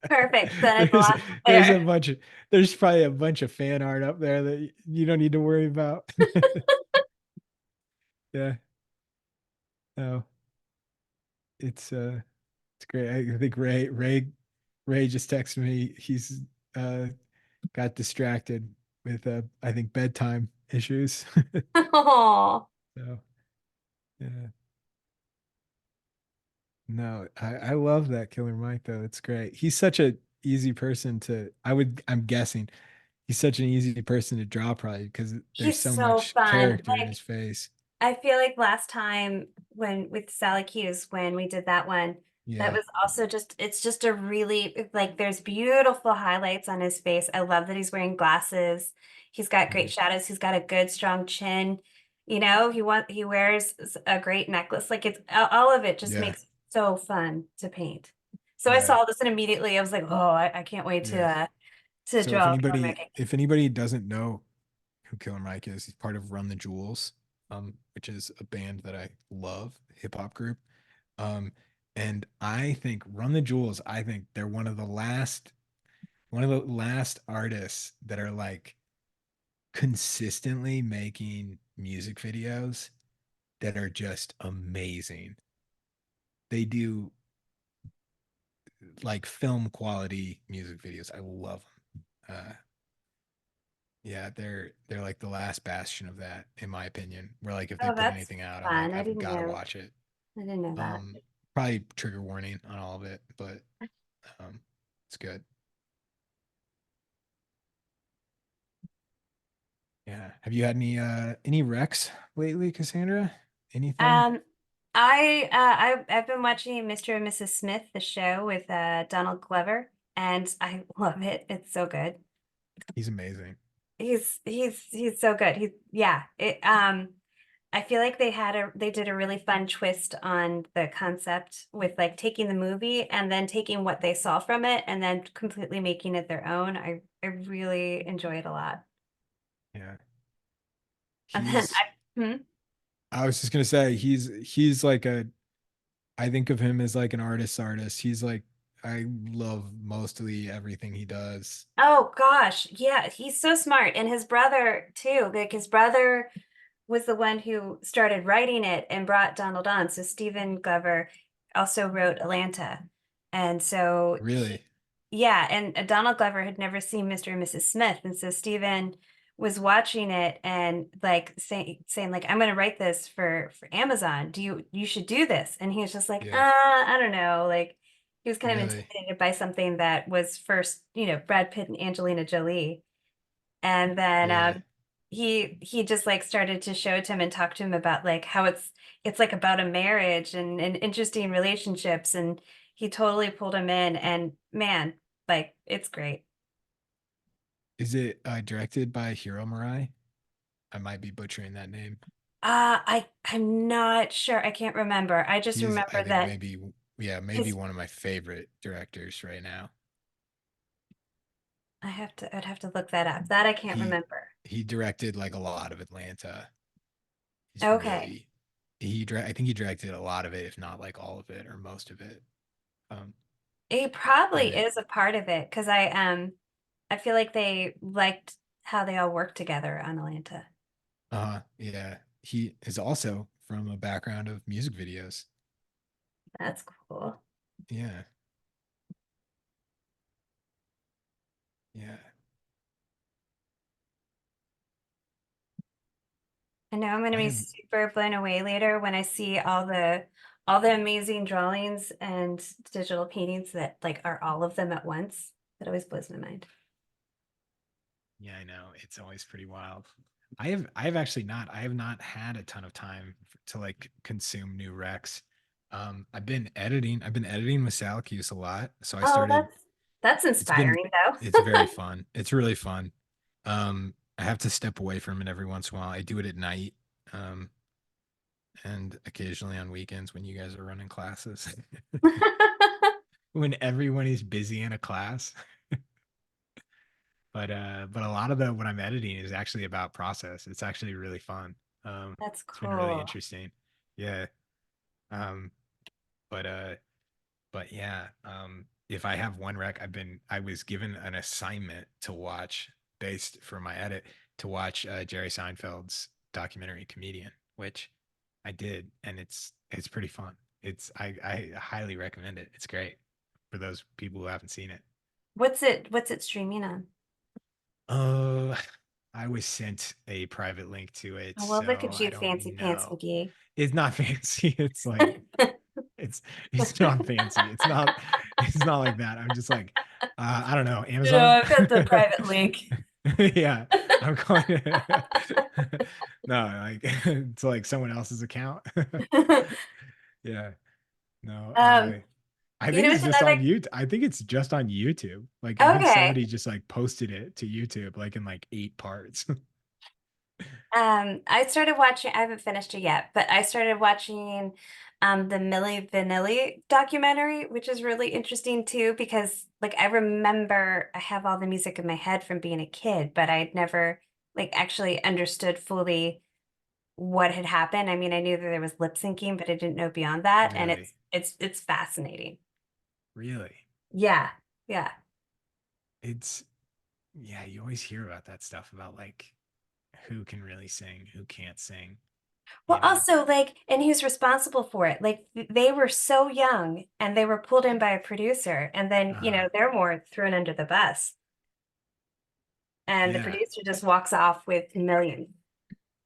Perfect. Then it's There's lost there's there. a bunch of there's probably a bunch of fan art up there that you don't need to worry about. Yeah. No, it's great. I think Ray just texted me. He's uh got distracted with I think bedtime issues. Oh, So yeah. No, I love that Killer Mike though. It's great. He's such a easy person to I'm guessing he's such an easy person to draw probably because there's he's so so much fun. character in Like his face. I feel like last time when with Sally Hughes when we did that one, that Yeah. was also just it's just a really like there's beautiful highlights on his face. I love that he's wearing glasses. He's got great Mhm. shadows. He's got a good strong chin. He wears a great necklace. Like it's all of it just Yeah. makes it so fun to paint. So I Yeah. saw this and immediately I was like, oh, I can't wait Yeah. to So if draw Killer anybody Mike. if anybody doesn't know who Killer Mike is, he's part of Run the Jewels, which is a band that I love, hip hop group. Um, and I think Run the Jewels, I think they're one of the last artists that are like consistently making music videos that are just amazing. They do like film quality music videos. I love them. Yeah, they're like the last bastion of that, in my opinion. Where like if they Oh, put that's anything out, I'm like, fun. I've got to watch it. I didn't know that. Probably trigger warning on all of it, but it's good. Yeah. Have you had any Rex lately, Cassandra? Anything? Um, I've been watching Mr. and Mrs. Smith, the show with Donald Glover, and I love it. It's so good. He's amazing. He's so good. I feel like they did a really fun twist on the concept with like taking the movie and then taking what they saw from it and then completely making it their own. I really enjoy it a lot. Yeah. And then He's hmm? I was just gonna say he's like I think of him as like an artist. He's like I love mostly everything he does. Oh gosh, yeah, he's so smart. And his brother too. Like his brother was the one who started writing it and brought Donald on. So Stephen Glover also wrote Atlanta. And so Really. yeah, and Donald Glover had never seen Mr. and Mrs. Smith. And so Stephen was watching it and like saying like, I'm gonna write this for Amazon. You should do this. And he was just like, Yeah. I don't know. Like he was kind of Really. intimidated by something that was first, Brad Pitt and Angelina Jolie. And then Yeah. he just like started to show it to him and talk to him about like how it's like about a marriage and interesting relationships and he totally pulled him in and man, like it's great. Is it directed by Hiro Murai? I might be butchering that name. I'm not sure. I can't remember. I just He's, I remember think that maybe, yeah, maybe his one of my favorite directors right now. I'd have to look that up. That I can't He remember. he directed like a lot of Atlanta. He's Okay. really I think he directed a lot of it, if not like all of it or most of it. Um, It probably yeah, is a part of it because I feel like they liked how they all worked together on Atlanta. yeah. He is also from a background of music videos. That's cool. Yeah, yeah. I know I'm gonna I be have super blown away later when I see all the amazing drawings and digital paintings that like are all of them at once. That always blows my mind. Yeah, I know. It's always pretty wild. I have actually not I have not had a ton of time to like consume new recs. I've been editing with Salacuse a lot. So I Oh, started that's it's been inspiring though. it's very fun. It's really fun. I have to step away from it every once in a while. I do it at night. Um, and occasionally on weekends when you guys are running classes. When everyone is busy in a class. But a lot of the what I'm editing is actually about process. It's actually really fun. That's it's been really cool. interesting. Yeah. Um, but uh, but yeah. If I have one rec, I was given an assignment to watch based for my edit to watch Jerry Seinfeld's documentary Comedian, which I did, and it's pretty fun. I highly recommend it. It's great for those people who haven't seen it. What's it streaming on? Uh, I was sent a private link to it, Oh, well, look so at I you, don't fancy pants know. McGee. It's not fancy. It's like it's it's not fancy. It's not like that. I'm just like I don't know, You know, Amazon. I've got the private link. Yeah, I'm calling it. No, like it's like someone else's account. Yeah, no, Um, I you think know it's what's just on another YouTube. I think it's just on YouTube. Like I think okay. somebody just like posted it to YouTube like in like 8 parts. I started watching, I haven't finished it yet, but I started watching the Milli Vanilli documentary, which is really interesting too, because like I remember I have all the music in my head from being a kid, but I'd never like actually understood fully what had happened. I mean, I knew that there was lip syncing, but I didn't know beyond that. And Really? it's fascinating. Really? Yeah. Yeah. It's yeah, you always hear about that stuff about like who can really sing, who can't sing, Well, you know? also, like, and who's responsible for it? Like, they were so young and they were pulled in by a producer, and then, Uh they're more thrown under the bus. And the yeah, producer just walks off with millions.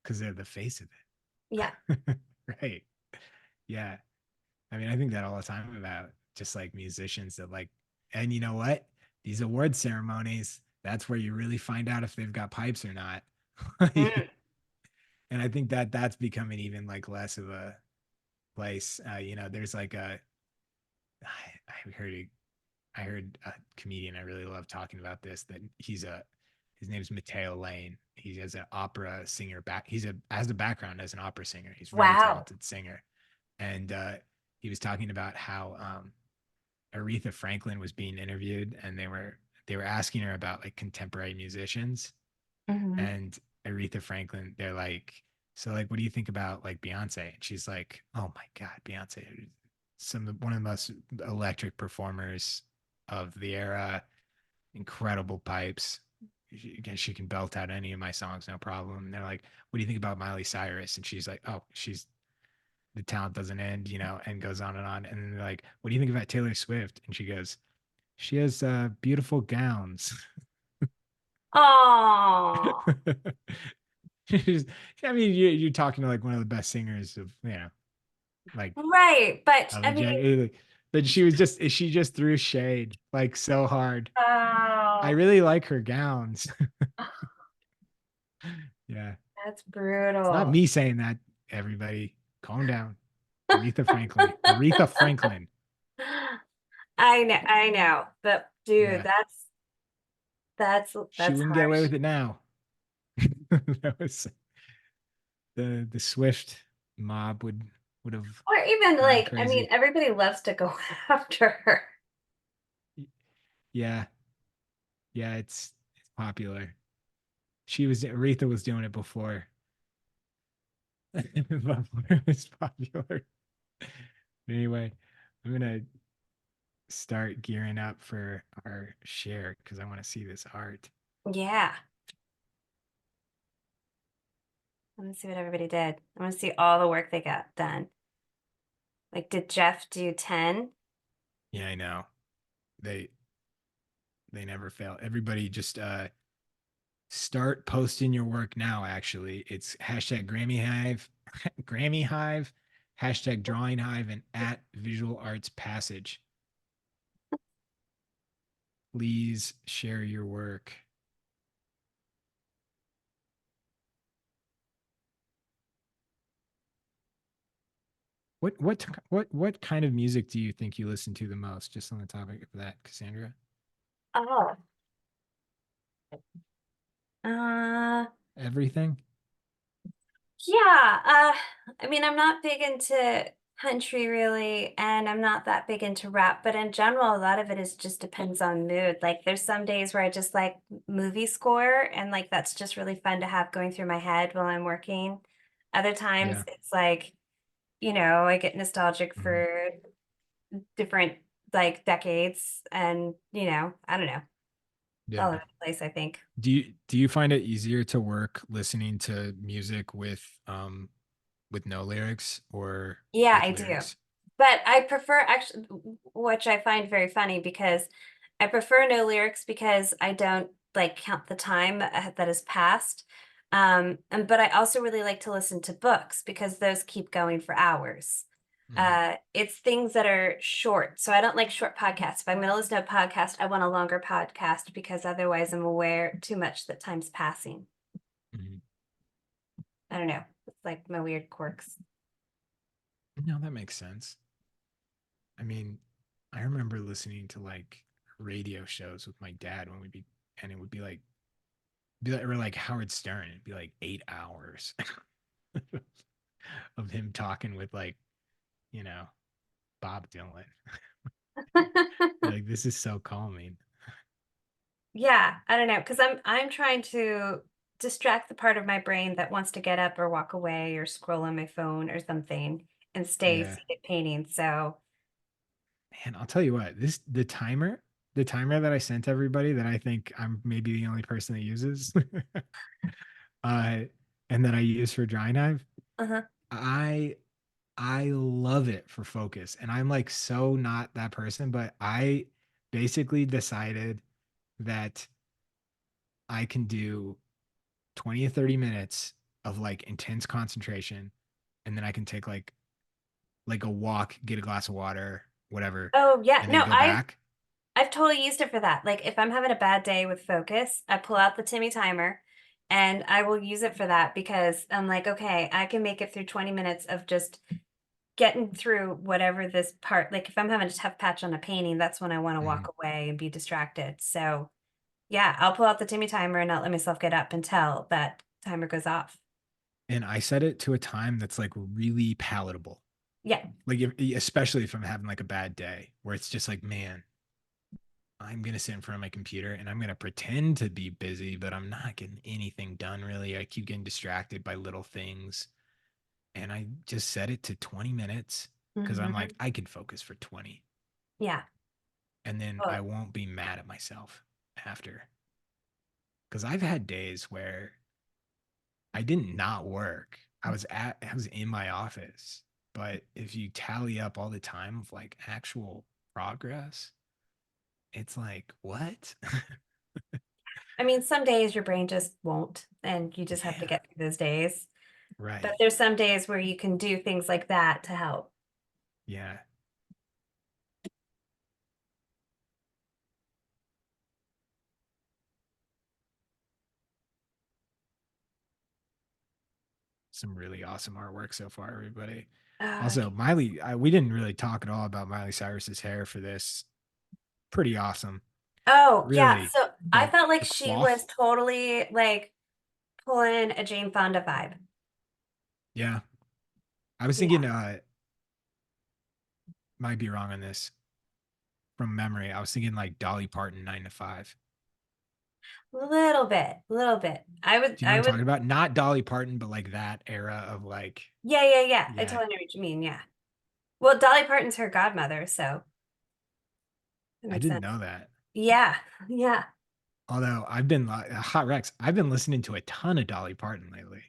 because they're the face of Yeah. it. Right. Yeah. I mean, I think that all the time about just like musicians that like, and you know what? These award ceremonies, that's where you really find out if they've got pipes or not. Mm. And I think that that's becoming even like less of a place. There's like I heard a comedian I really love talking about this that his name's Matteo Lane. He has an opera singer back. Has a background as an opera singer. He's a very Wow. talented singer, and he was talking about how Aretha Franklin was being interviewed, and they were asking her about like contemporary musicians, Hmm. and Aretha Franklin, they're like, so like, what do you think about like Beyonce? And she's like, oh my God, Beyonce, one of the most electric performers of the era, incredible pipes. She can belt out any of my songs, no problem. And they're like, what do you think about Miley Cyrus? And she's like, oh, she's the talent doesn't end, and goes on and on. And then they're like, what do you think about Taylor Swift? And she goes, she has beautiful gowns. Oh, I mean, you're talking to like one of the best singers of, like right. But of I a mean, but she just threw shade like so hard. I wow, really like her gowns. Yeah. that's It's not brutal. me saying that, everybody. Calm down. Aretha Franklin. Aretha Franklin. I know, but dude, Yeah. She that's wouldn't get away harsh. with it now. That was the Swift mob would have Or even gone like, I mean, crazy. everybody loves to go after her. Yeah. Yeah, it's popular. Aretha was doing it before. Before it was popular. Anyway, I'm gonna start gearing up for our share because I want to see this art. Yeah. I want to see what everybody did. I want to see all the work they got done. Like, did Jeff do 10? Yeah, I know. They they never fail. Everybody just Start posting your work now. Actually, it's hashtag Grammy Hive, Grammy Hive, hashtag Drawing Hive, and at Visual Arts Passage. Please share your work. What kind of music do you think you listen to the most? Just on the topic of that, Cassandra. Oh, uh, Everything. yeah. I mean, I'm not big into country really, and I'm not that big into rap, but in general, a lot of it is just depends on mood. Like there's some days where I just like movie score and like that's just really fun to have going through my head while I'm working. Other times Yeah. it's like, I get nostalgic Mhm. for different like decades and, I don't know, all Yeah. over the place, I think. Do you find it easier to work listening to music with no lyrics or Yeah, with I do. lyrics? But I prefer actually, which I find very funny because I prefer no lyrics because I don't like count the time that has passed. And but I also really like to listen to books because those keep going for hours. Mhm. It's things that are short. So I don't like short podcasts. If I'm going to listen to a podcast, I want a longer podcast because otherwise I'm aware too much that time's passing. Mhm. I don't know. It's like my weird quirks. No, that makes sense. I mean, I remember listening to like radio shows with my dad when we'd be, and it would be like, or like Howard Stern. It'd be like 8 hours of him talking with like, you know, Bob Dylan. Like, this is so calming. Yeah, I don't know, because I'm trying to distract the part of my brain that wants to get up or walk away or scroll on my phone or something and stay Yeah. seated painting. So, Man, I'll tell you what, the timer that I sent everybody that I think I'm maybe the only person that uses, uh, and that I use for dry knife, uh-huh. I I love it for focus. And I'm like so not that person, but I basically decided that I can do 20 or 30 minutes of like intense concentration, and then I can take like a walk, get a glass of water, whatever, Oh yeah, and then no, go I've back. I've totally used it for that. Like if I'm having a bad day with focus, I pull out the Timmy timer and I will use it for that because I'm like, okay, I can make it through 20 minutes of just getting through whatever this part. Like if I'm having a tough patch on a painting, that's when I want to Mhm. walk away and be distracted. So yeah, I'll pull out the Timmy timer and not let myself get up until that timer goes off. And I set it to a time that's like really palatable. Yeah. Like especially if I'm having like a bad day where it's just like, man, I'm gonna sit in front of my computer and I'm gonna pretend to be busy, but I'm not getting anything done really. I keep getting distracted by little things. And I just set it to 20 minutes because I'm like, Mhm. I could focus for 20 Yeah. and then Oh, I won't be mad at myself after. Because I've had days where I didn't not work. I was in my office. But if you tally up all the time of like actual progress, it's like, what? I mean, some days your brain just won't, and you just have to Yeah, get through those days. But right. there's some days where you can do things like that to help. Yeah. Some really awesome artwork so far, everybody. Also, Okay. we didn't really talk at all about Miley Cyrus's hair for this. Pretty awesome. Oh, yeah. Really. So I The felt like the she was cloth. totally like pulling a Jane Fonda vibe. Yeah. I was Yeah. thinking might be wrong on this from memory. I was thinking like Dolly Parton 9 to 5. Little bit, little bit. I would, Do you know what I I'm would, talking about? Not Dolly Parton, but like that era of like, yeah, yeah, yeah. I yeah. totally know what you mean. Yeah. Well, Dolly Parton's her godmother, so that I makes didn't sense. know that. Yeah. Yeah. Although I've been Hot Rex, I've been listening to a ton of Dolly Parton lately.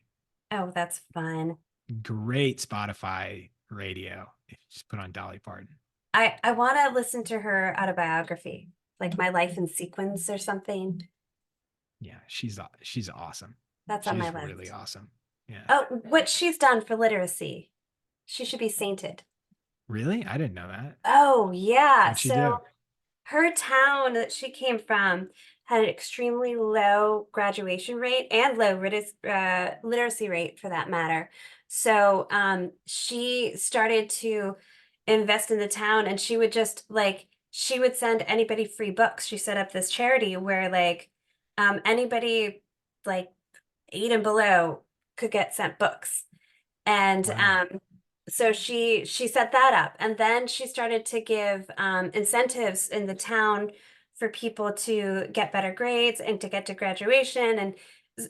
Oh, that's fun. Great Spotify radio if you just put on Dolly Parton. I want to listen to her autobiography, like My Life in Sequence or something. Yeah, she's awesome. That's on my She's list. really awesome. Yeah. Oh, what she's done for literacy. She should be sainted. Really? I didn't know that. Oh, yeah. What'd she do? So her town that she came from had an extremely low graduation rate and low literacy rate for that matter. So she started to invest in the town, and she would just like she would send anybody free books. She set up this charity where like anybody like 8 and below could get sent books. And Wow. so she set that up, and then she started to give incentives in the town for people to get better grades and to get to graduation. And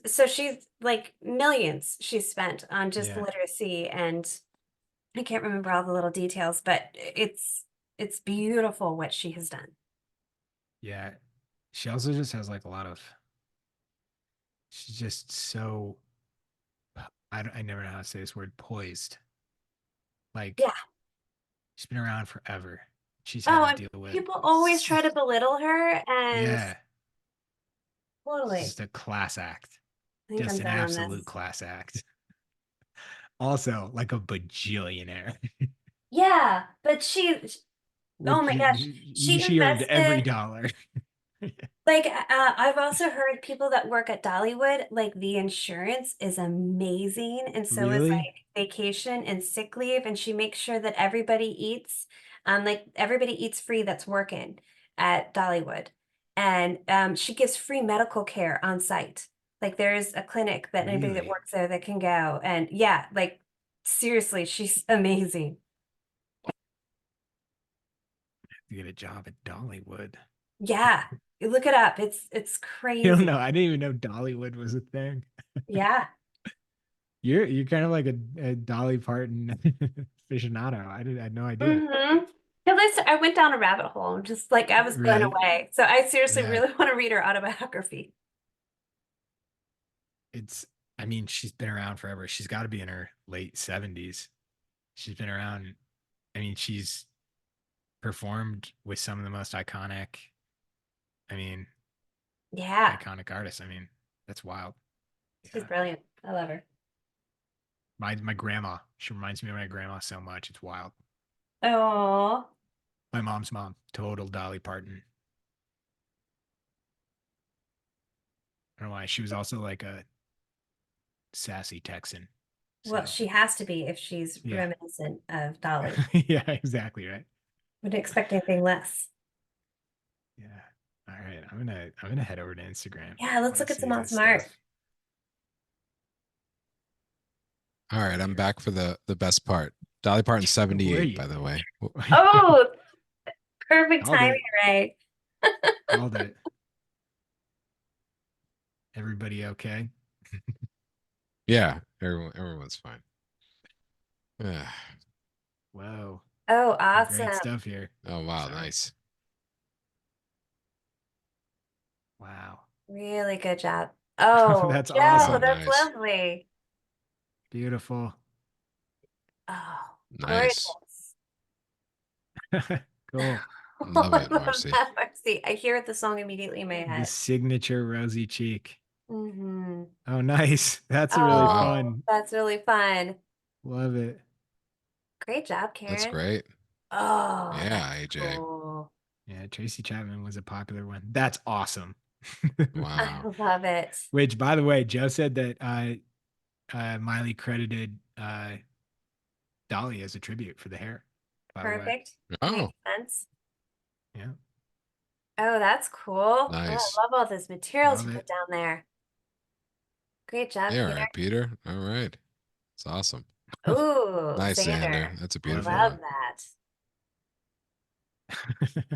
so she's like millions she's spent on just Yeah. literacy, and I can't remember all the little details, but it's beautiful what she has done. Yeah. She also just has like a lot of she's just so I never know how to say this word, poised. Like Yeah. she's been around forever. She's had Oh, to and deal with people always try to belittle her, and yeah, it's totally. just a class act. I think Just I'm an done on absolute this. class act. Also, like a bajillionaire. Yeah, but oh Which my gosh, she she earned every invested. dollar. Like, I've also heard people that work at Dollywood, like the insurance is amazing, and so is Really? like vacation and sick leave, and she makes sure that everybody eats, like everybody eats free that's working at Dollywood, and she gives free medical care on site. Like, there's a clinic that anybody that Really? works there that can go, and yeah, like seriously, she's amazing. To get a job at Dollywood. Yeah, you look it up. It's You don't know. crazy. I didn't even know Dollywood was a thing. Yeah. You're kind of like a Dolly Parton aficionado. I had no idea. Mm-hmm. I went down a rabbit hole, just like I was blown Really? away. So I seriously Yeah. really want to read her autobiography. It's I mean, she's been around forever. She's got to be in her late 70s. She's been around. I mean, she's performed with some of the most I mean, Yeah, iconic artists. I mean, that's wild. she's Yeah. brilliant. I love her. My grandma, she reminds me of my grandma so much. It's wild. Oh, My mom's mom, total Dolly Parton. I don't know why. She was also like a sassy Texan. well, So she has to be if she's yeah. reminiscent of Dolly. Yeah, exactly right. Wouldn't expect anything less. Yeah. All right. I'm gonna head over to Instagram. Yeah, I let's want look to at some see this awesome art. stuff. All right, I'm back for the best part. Dolly Parton Where are 78, you? by the way. Oh, perfect Called timing, it. Ray. Called it. Everybody okay? Yeah, everyone's fine. Yeah. Whoa. Oh, Some great awesome. stuff here. Oh wow, Sorry. nice. Wow. Really good job. Oh, That's Joe, Oh, awesome. that's nice. lovely. Beautiful. Oh, Nice. gorgeous. Cool. Oh, Love I it, love Marcy. that, Marcy. I hear the song immediately in my The head. signature rosy cheek. Hmm. Oh, nice. That's Oh really wow. Oh, fun. that's really fun. Love it. Great job, That's Karen. great. Oh, Yeah, that's AJ. cool. Yeah, Tracy Chapman was a popular one. That's awesome. I Wow. love it. Which, by the way, Joe said that Miley credited Dolly as a tribute for the hair. By the way, Perfect. Oh, Makes sense. yeah, Oh, that's cool. Oh, I nice. love all this material to love put it. down there. Great job, Hey, all Peter. right, Peter. All right. It's awesome. Ooh, Nice, Xander. Xander. That's a Love beautiful it. Love one. that.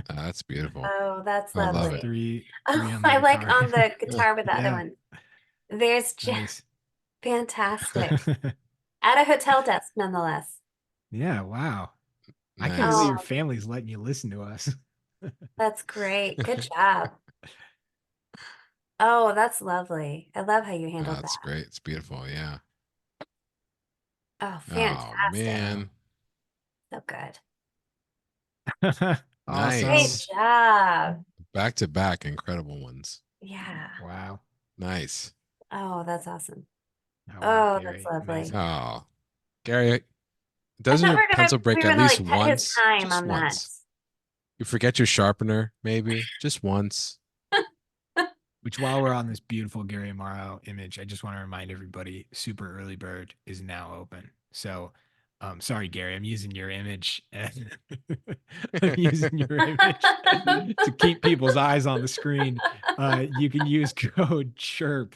That's beautiful. Oh, that's I love There's it. lovely. three Oh, on the I like guitar. on the guitar with the other Yeah, one. There's just nice. fantastic. At a hotel desk, nonetheless. Yeah, wow. I can't believe Nice. your Oh, family's letting you listen to us. that's great. Good job. Oh, that's lovely. I love how you handled That's that. great. It's beautiful. Yeah. Oh, Oh fantastic. man. So good. Awesome. Great Nice. job. Back to back, incredible ones. Yeah. Wow. Nice. Oh, that's awesome. Oh, wow, Oh, that's Gary. lovely. Amazing. Oh, Gary, I doesn't thought your pencil we break were at gonna least like cut his once? time Just on that. once. You forget your sharpener, maybe just once. Which, while we're on this beautiful Gary Amaro image, I just want to remind everybody, Super Early Bird is now open. So, sorry, Gary, I'm using your image and I'm using your image to keep people's eyes on the screen. You can use code CHIRP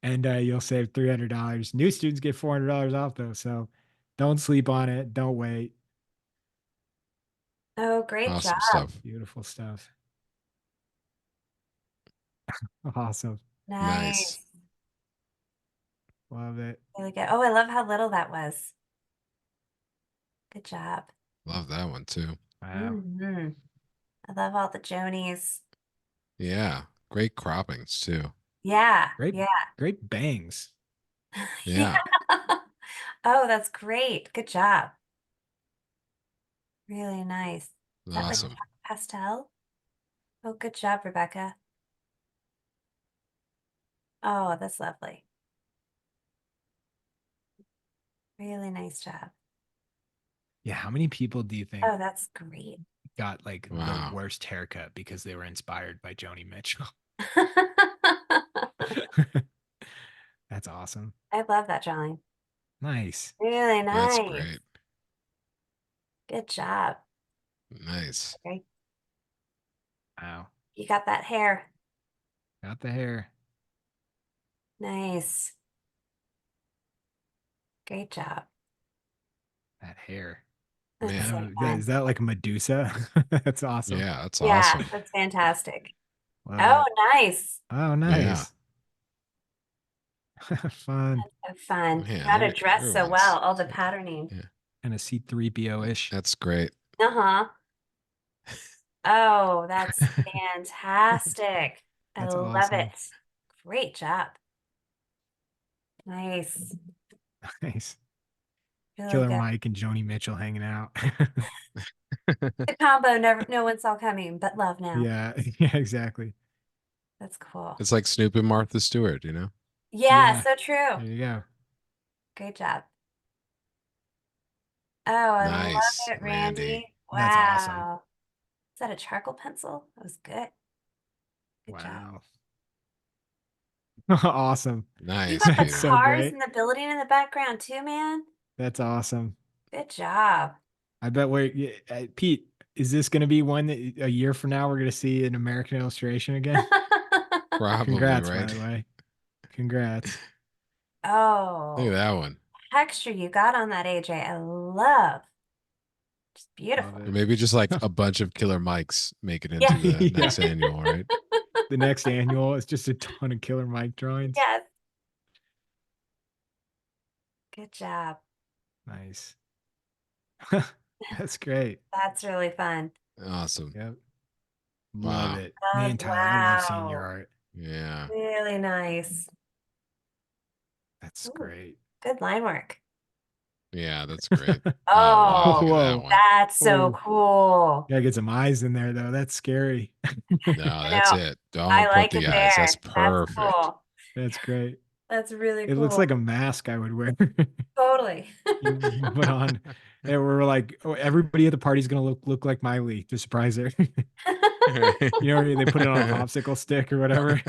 and you'll save $300. New students get $400 off though. So don't sleep on it. Don't wait. Oh, great job. Awesome stuff. Beautiful stuff. Awesome. Nice. Nice. Love it. Really good. Oh, I love how little that was. Good job. Love that one too. Wow. Mhm. I love all the Jonies. Yeah. Great croppings too. Yeah. Great, Yeah. great bangs. Yeah. Oh, that's great. Good job. Really nice. Is that like Awesome. pastel? Oh, good job, Rebecca. Oh, that's lovely. Really nice job. Yeah. How many people do you think Oh, that's great. got like the Wow. worst haircut because they were inspired by Joni Mitchell? That's awesome. I love that drawing. Nice. Really That's nice. great. Good job. Nice. Okay. Wow. You got that hair. Got the hair. Nice. Great job. That hair. That's Man. so Is fun. that like Medusa? That's awesome. Yeah, that's Yeah, awesome. that's fantastic. Love Oh, it. nice. Oh, Yeah. nice. Fun. So fun. Man, Got to dress so well, everyone's all the patterning. yeah. Kind of C3PO-ish. That's great. Uh-huh. Oh, that's fantastic. I That's love awesome. it. Great job. Nice. Nice. Really Killer good. Mike and Joni Mitchell hanging out. The combo no one saw coming, but love now. Yeah. Yeah, exactly. That's cool. It's like Snoop and Martha Stewart, you know? Yeah, Yeah. so true. There you go. Great job. Oh, I love Nice, it, Randy. Randy. That's awesome. Wow. Is that a charcoal pencil? That was good. Good job. Wow. Awesome. You Nice, got the That's Peter. so cars great. and the building in the background too, man. That's awesome. Good job. I bet Pete, is this going to be one that a year from now we're going to see an American illustration again? Probably, Congrats, by right? the way. Congrats. Look at Oh, that one. texture you got on that, AJ. I love. Just beautiful. Love Or it. maybe just like a bunch of Killer Mikes make it Yeah. into the Yeah. next annual, right? The next annual is just a ton of Killer Mike drawings. Yes. Good job. Nice. That's great. That's really fun. Awesome. Yep. Love Wow. it. Man, Tyler, I love seeing your Wow. art. Yeah. Really nice. That's Ooh, great. good line work. Yeah, that's great. Oh, wow. Look at that Whoa. one. that's so Oh. cool. Gotta get some eyes in there though. That's scary. No, I that's know. it. I Don't put like the it eyes. That's there. That's perfect. cool. That's great. That's really It cool. looks like a mask I would wear. Totally. You put on, and we're like, oh, everybody at the party's gonna look like Miley to surprise her. You know, they put it on a popsicle stick or whatever.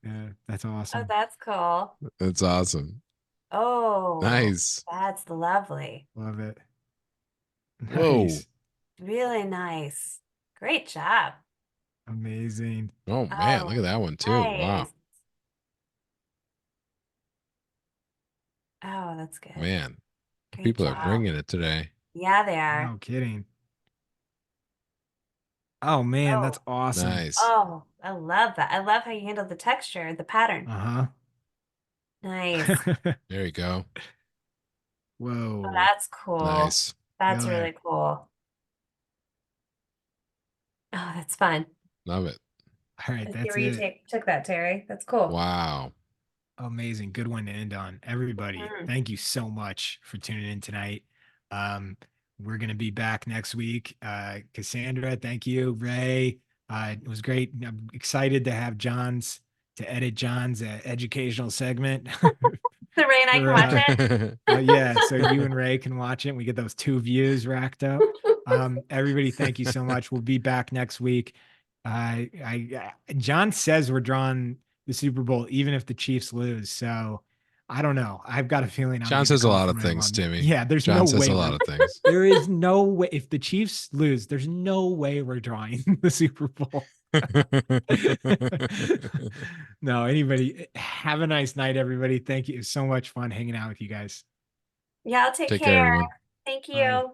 Yeah, that's Oh, awesome. that's cool. That's awesome. Oh, Nice. that's lovely. Love it. Whoa. Nice. Really nice. Great job. Amazing. Oh man, look at that one too. Wow. Nice. Oh, that's good. Man, Great people are job. bringing it today. Yeah, they are. No kidding. Oh man, that's Oh. awesome. Nice. Oh, I love that. I love how you handled the texture, the pattern. Uh-huh. Nice. There you go. Whoa. Oh, that's cool. Nice. That's Killer. really cool. Oh, that's fun. Love it. All right, I see that's where you it. took that, Terry. That's cool. Wow. Amazing. Good one to end on. Everybody, Mhm. thank you so much for tuning in tonight. We're going to be back next week. Cassandra, thank you. Ray, it was great. I'm excited to have John's to edit John's educational segment. So Ray and I can watch it. Yeah, so you and Ray can watch it. We get those 2 views racked up. Everybody, thank you so much. We'll be back next week. John says we're drawing the Super Bowl even if the Chiefs lose. So I don't know. I've got a feeling I'm John getting says a call lot from of him things, on- Timmy. Yeah, there's John no says way a lot we're- of things. There is no way. If the Chiefs lose, there's no way we're drawing the Super Bowl. No, anybody, have a nice night, everybody. Thank you. It's so much fun hanging out with you guys. Yeah, I'll take Take care, care. everyone. Thank Bye. you.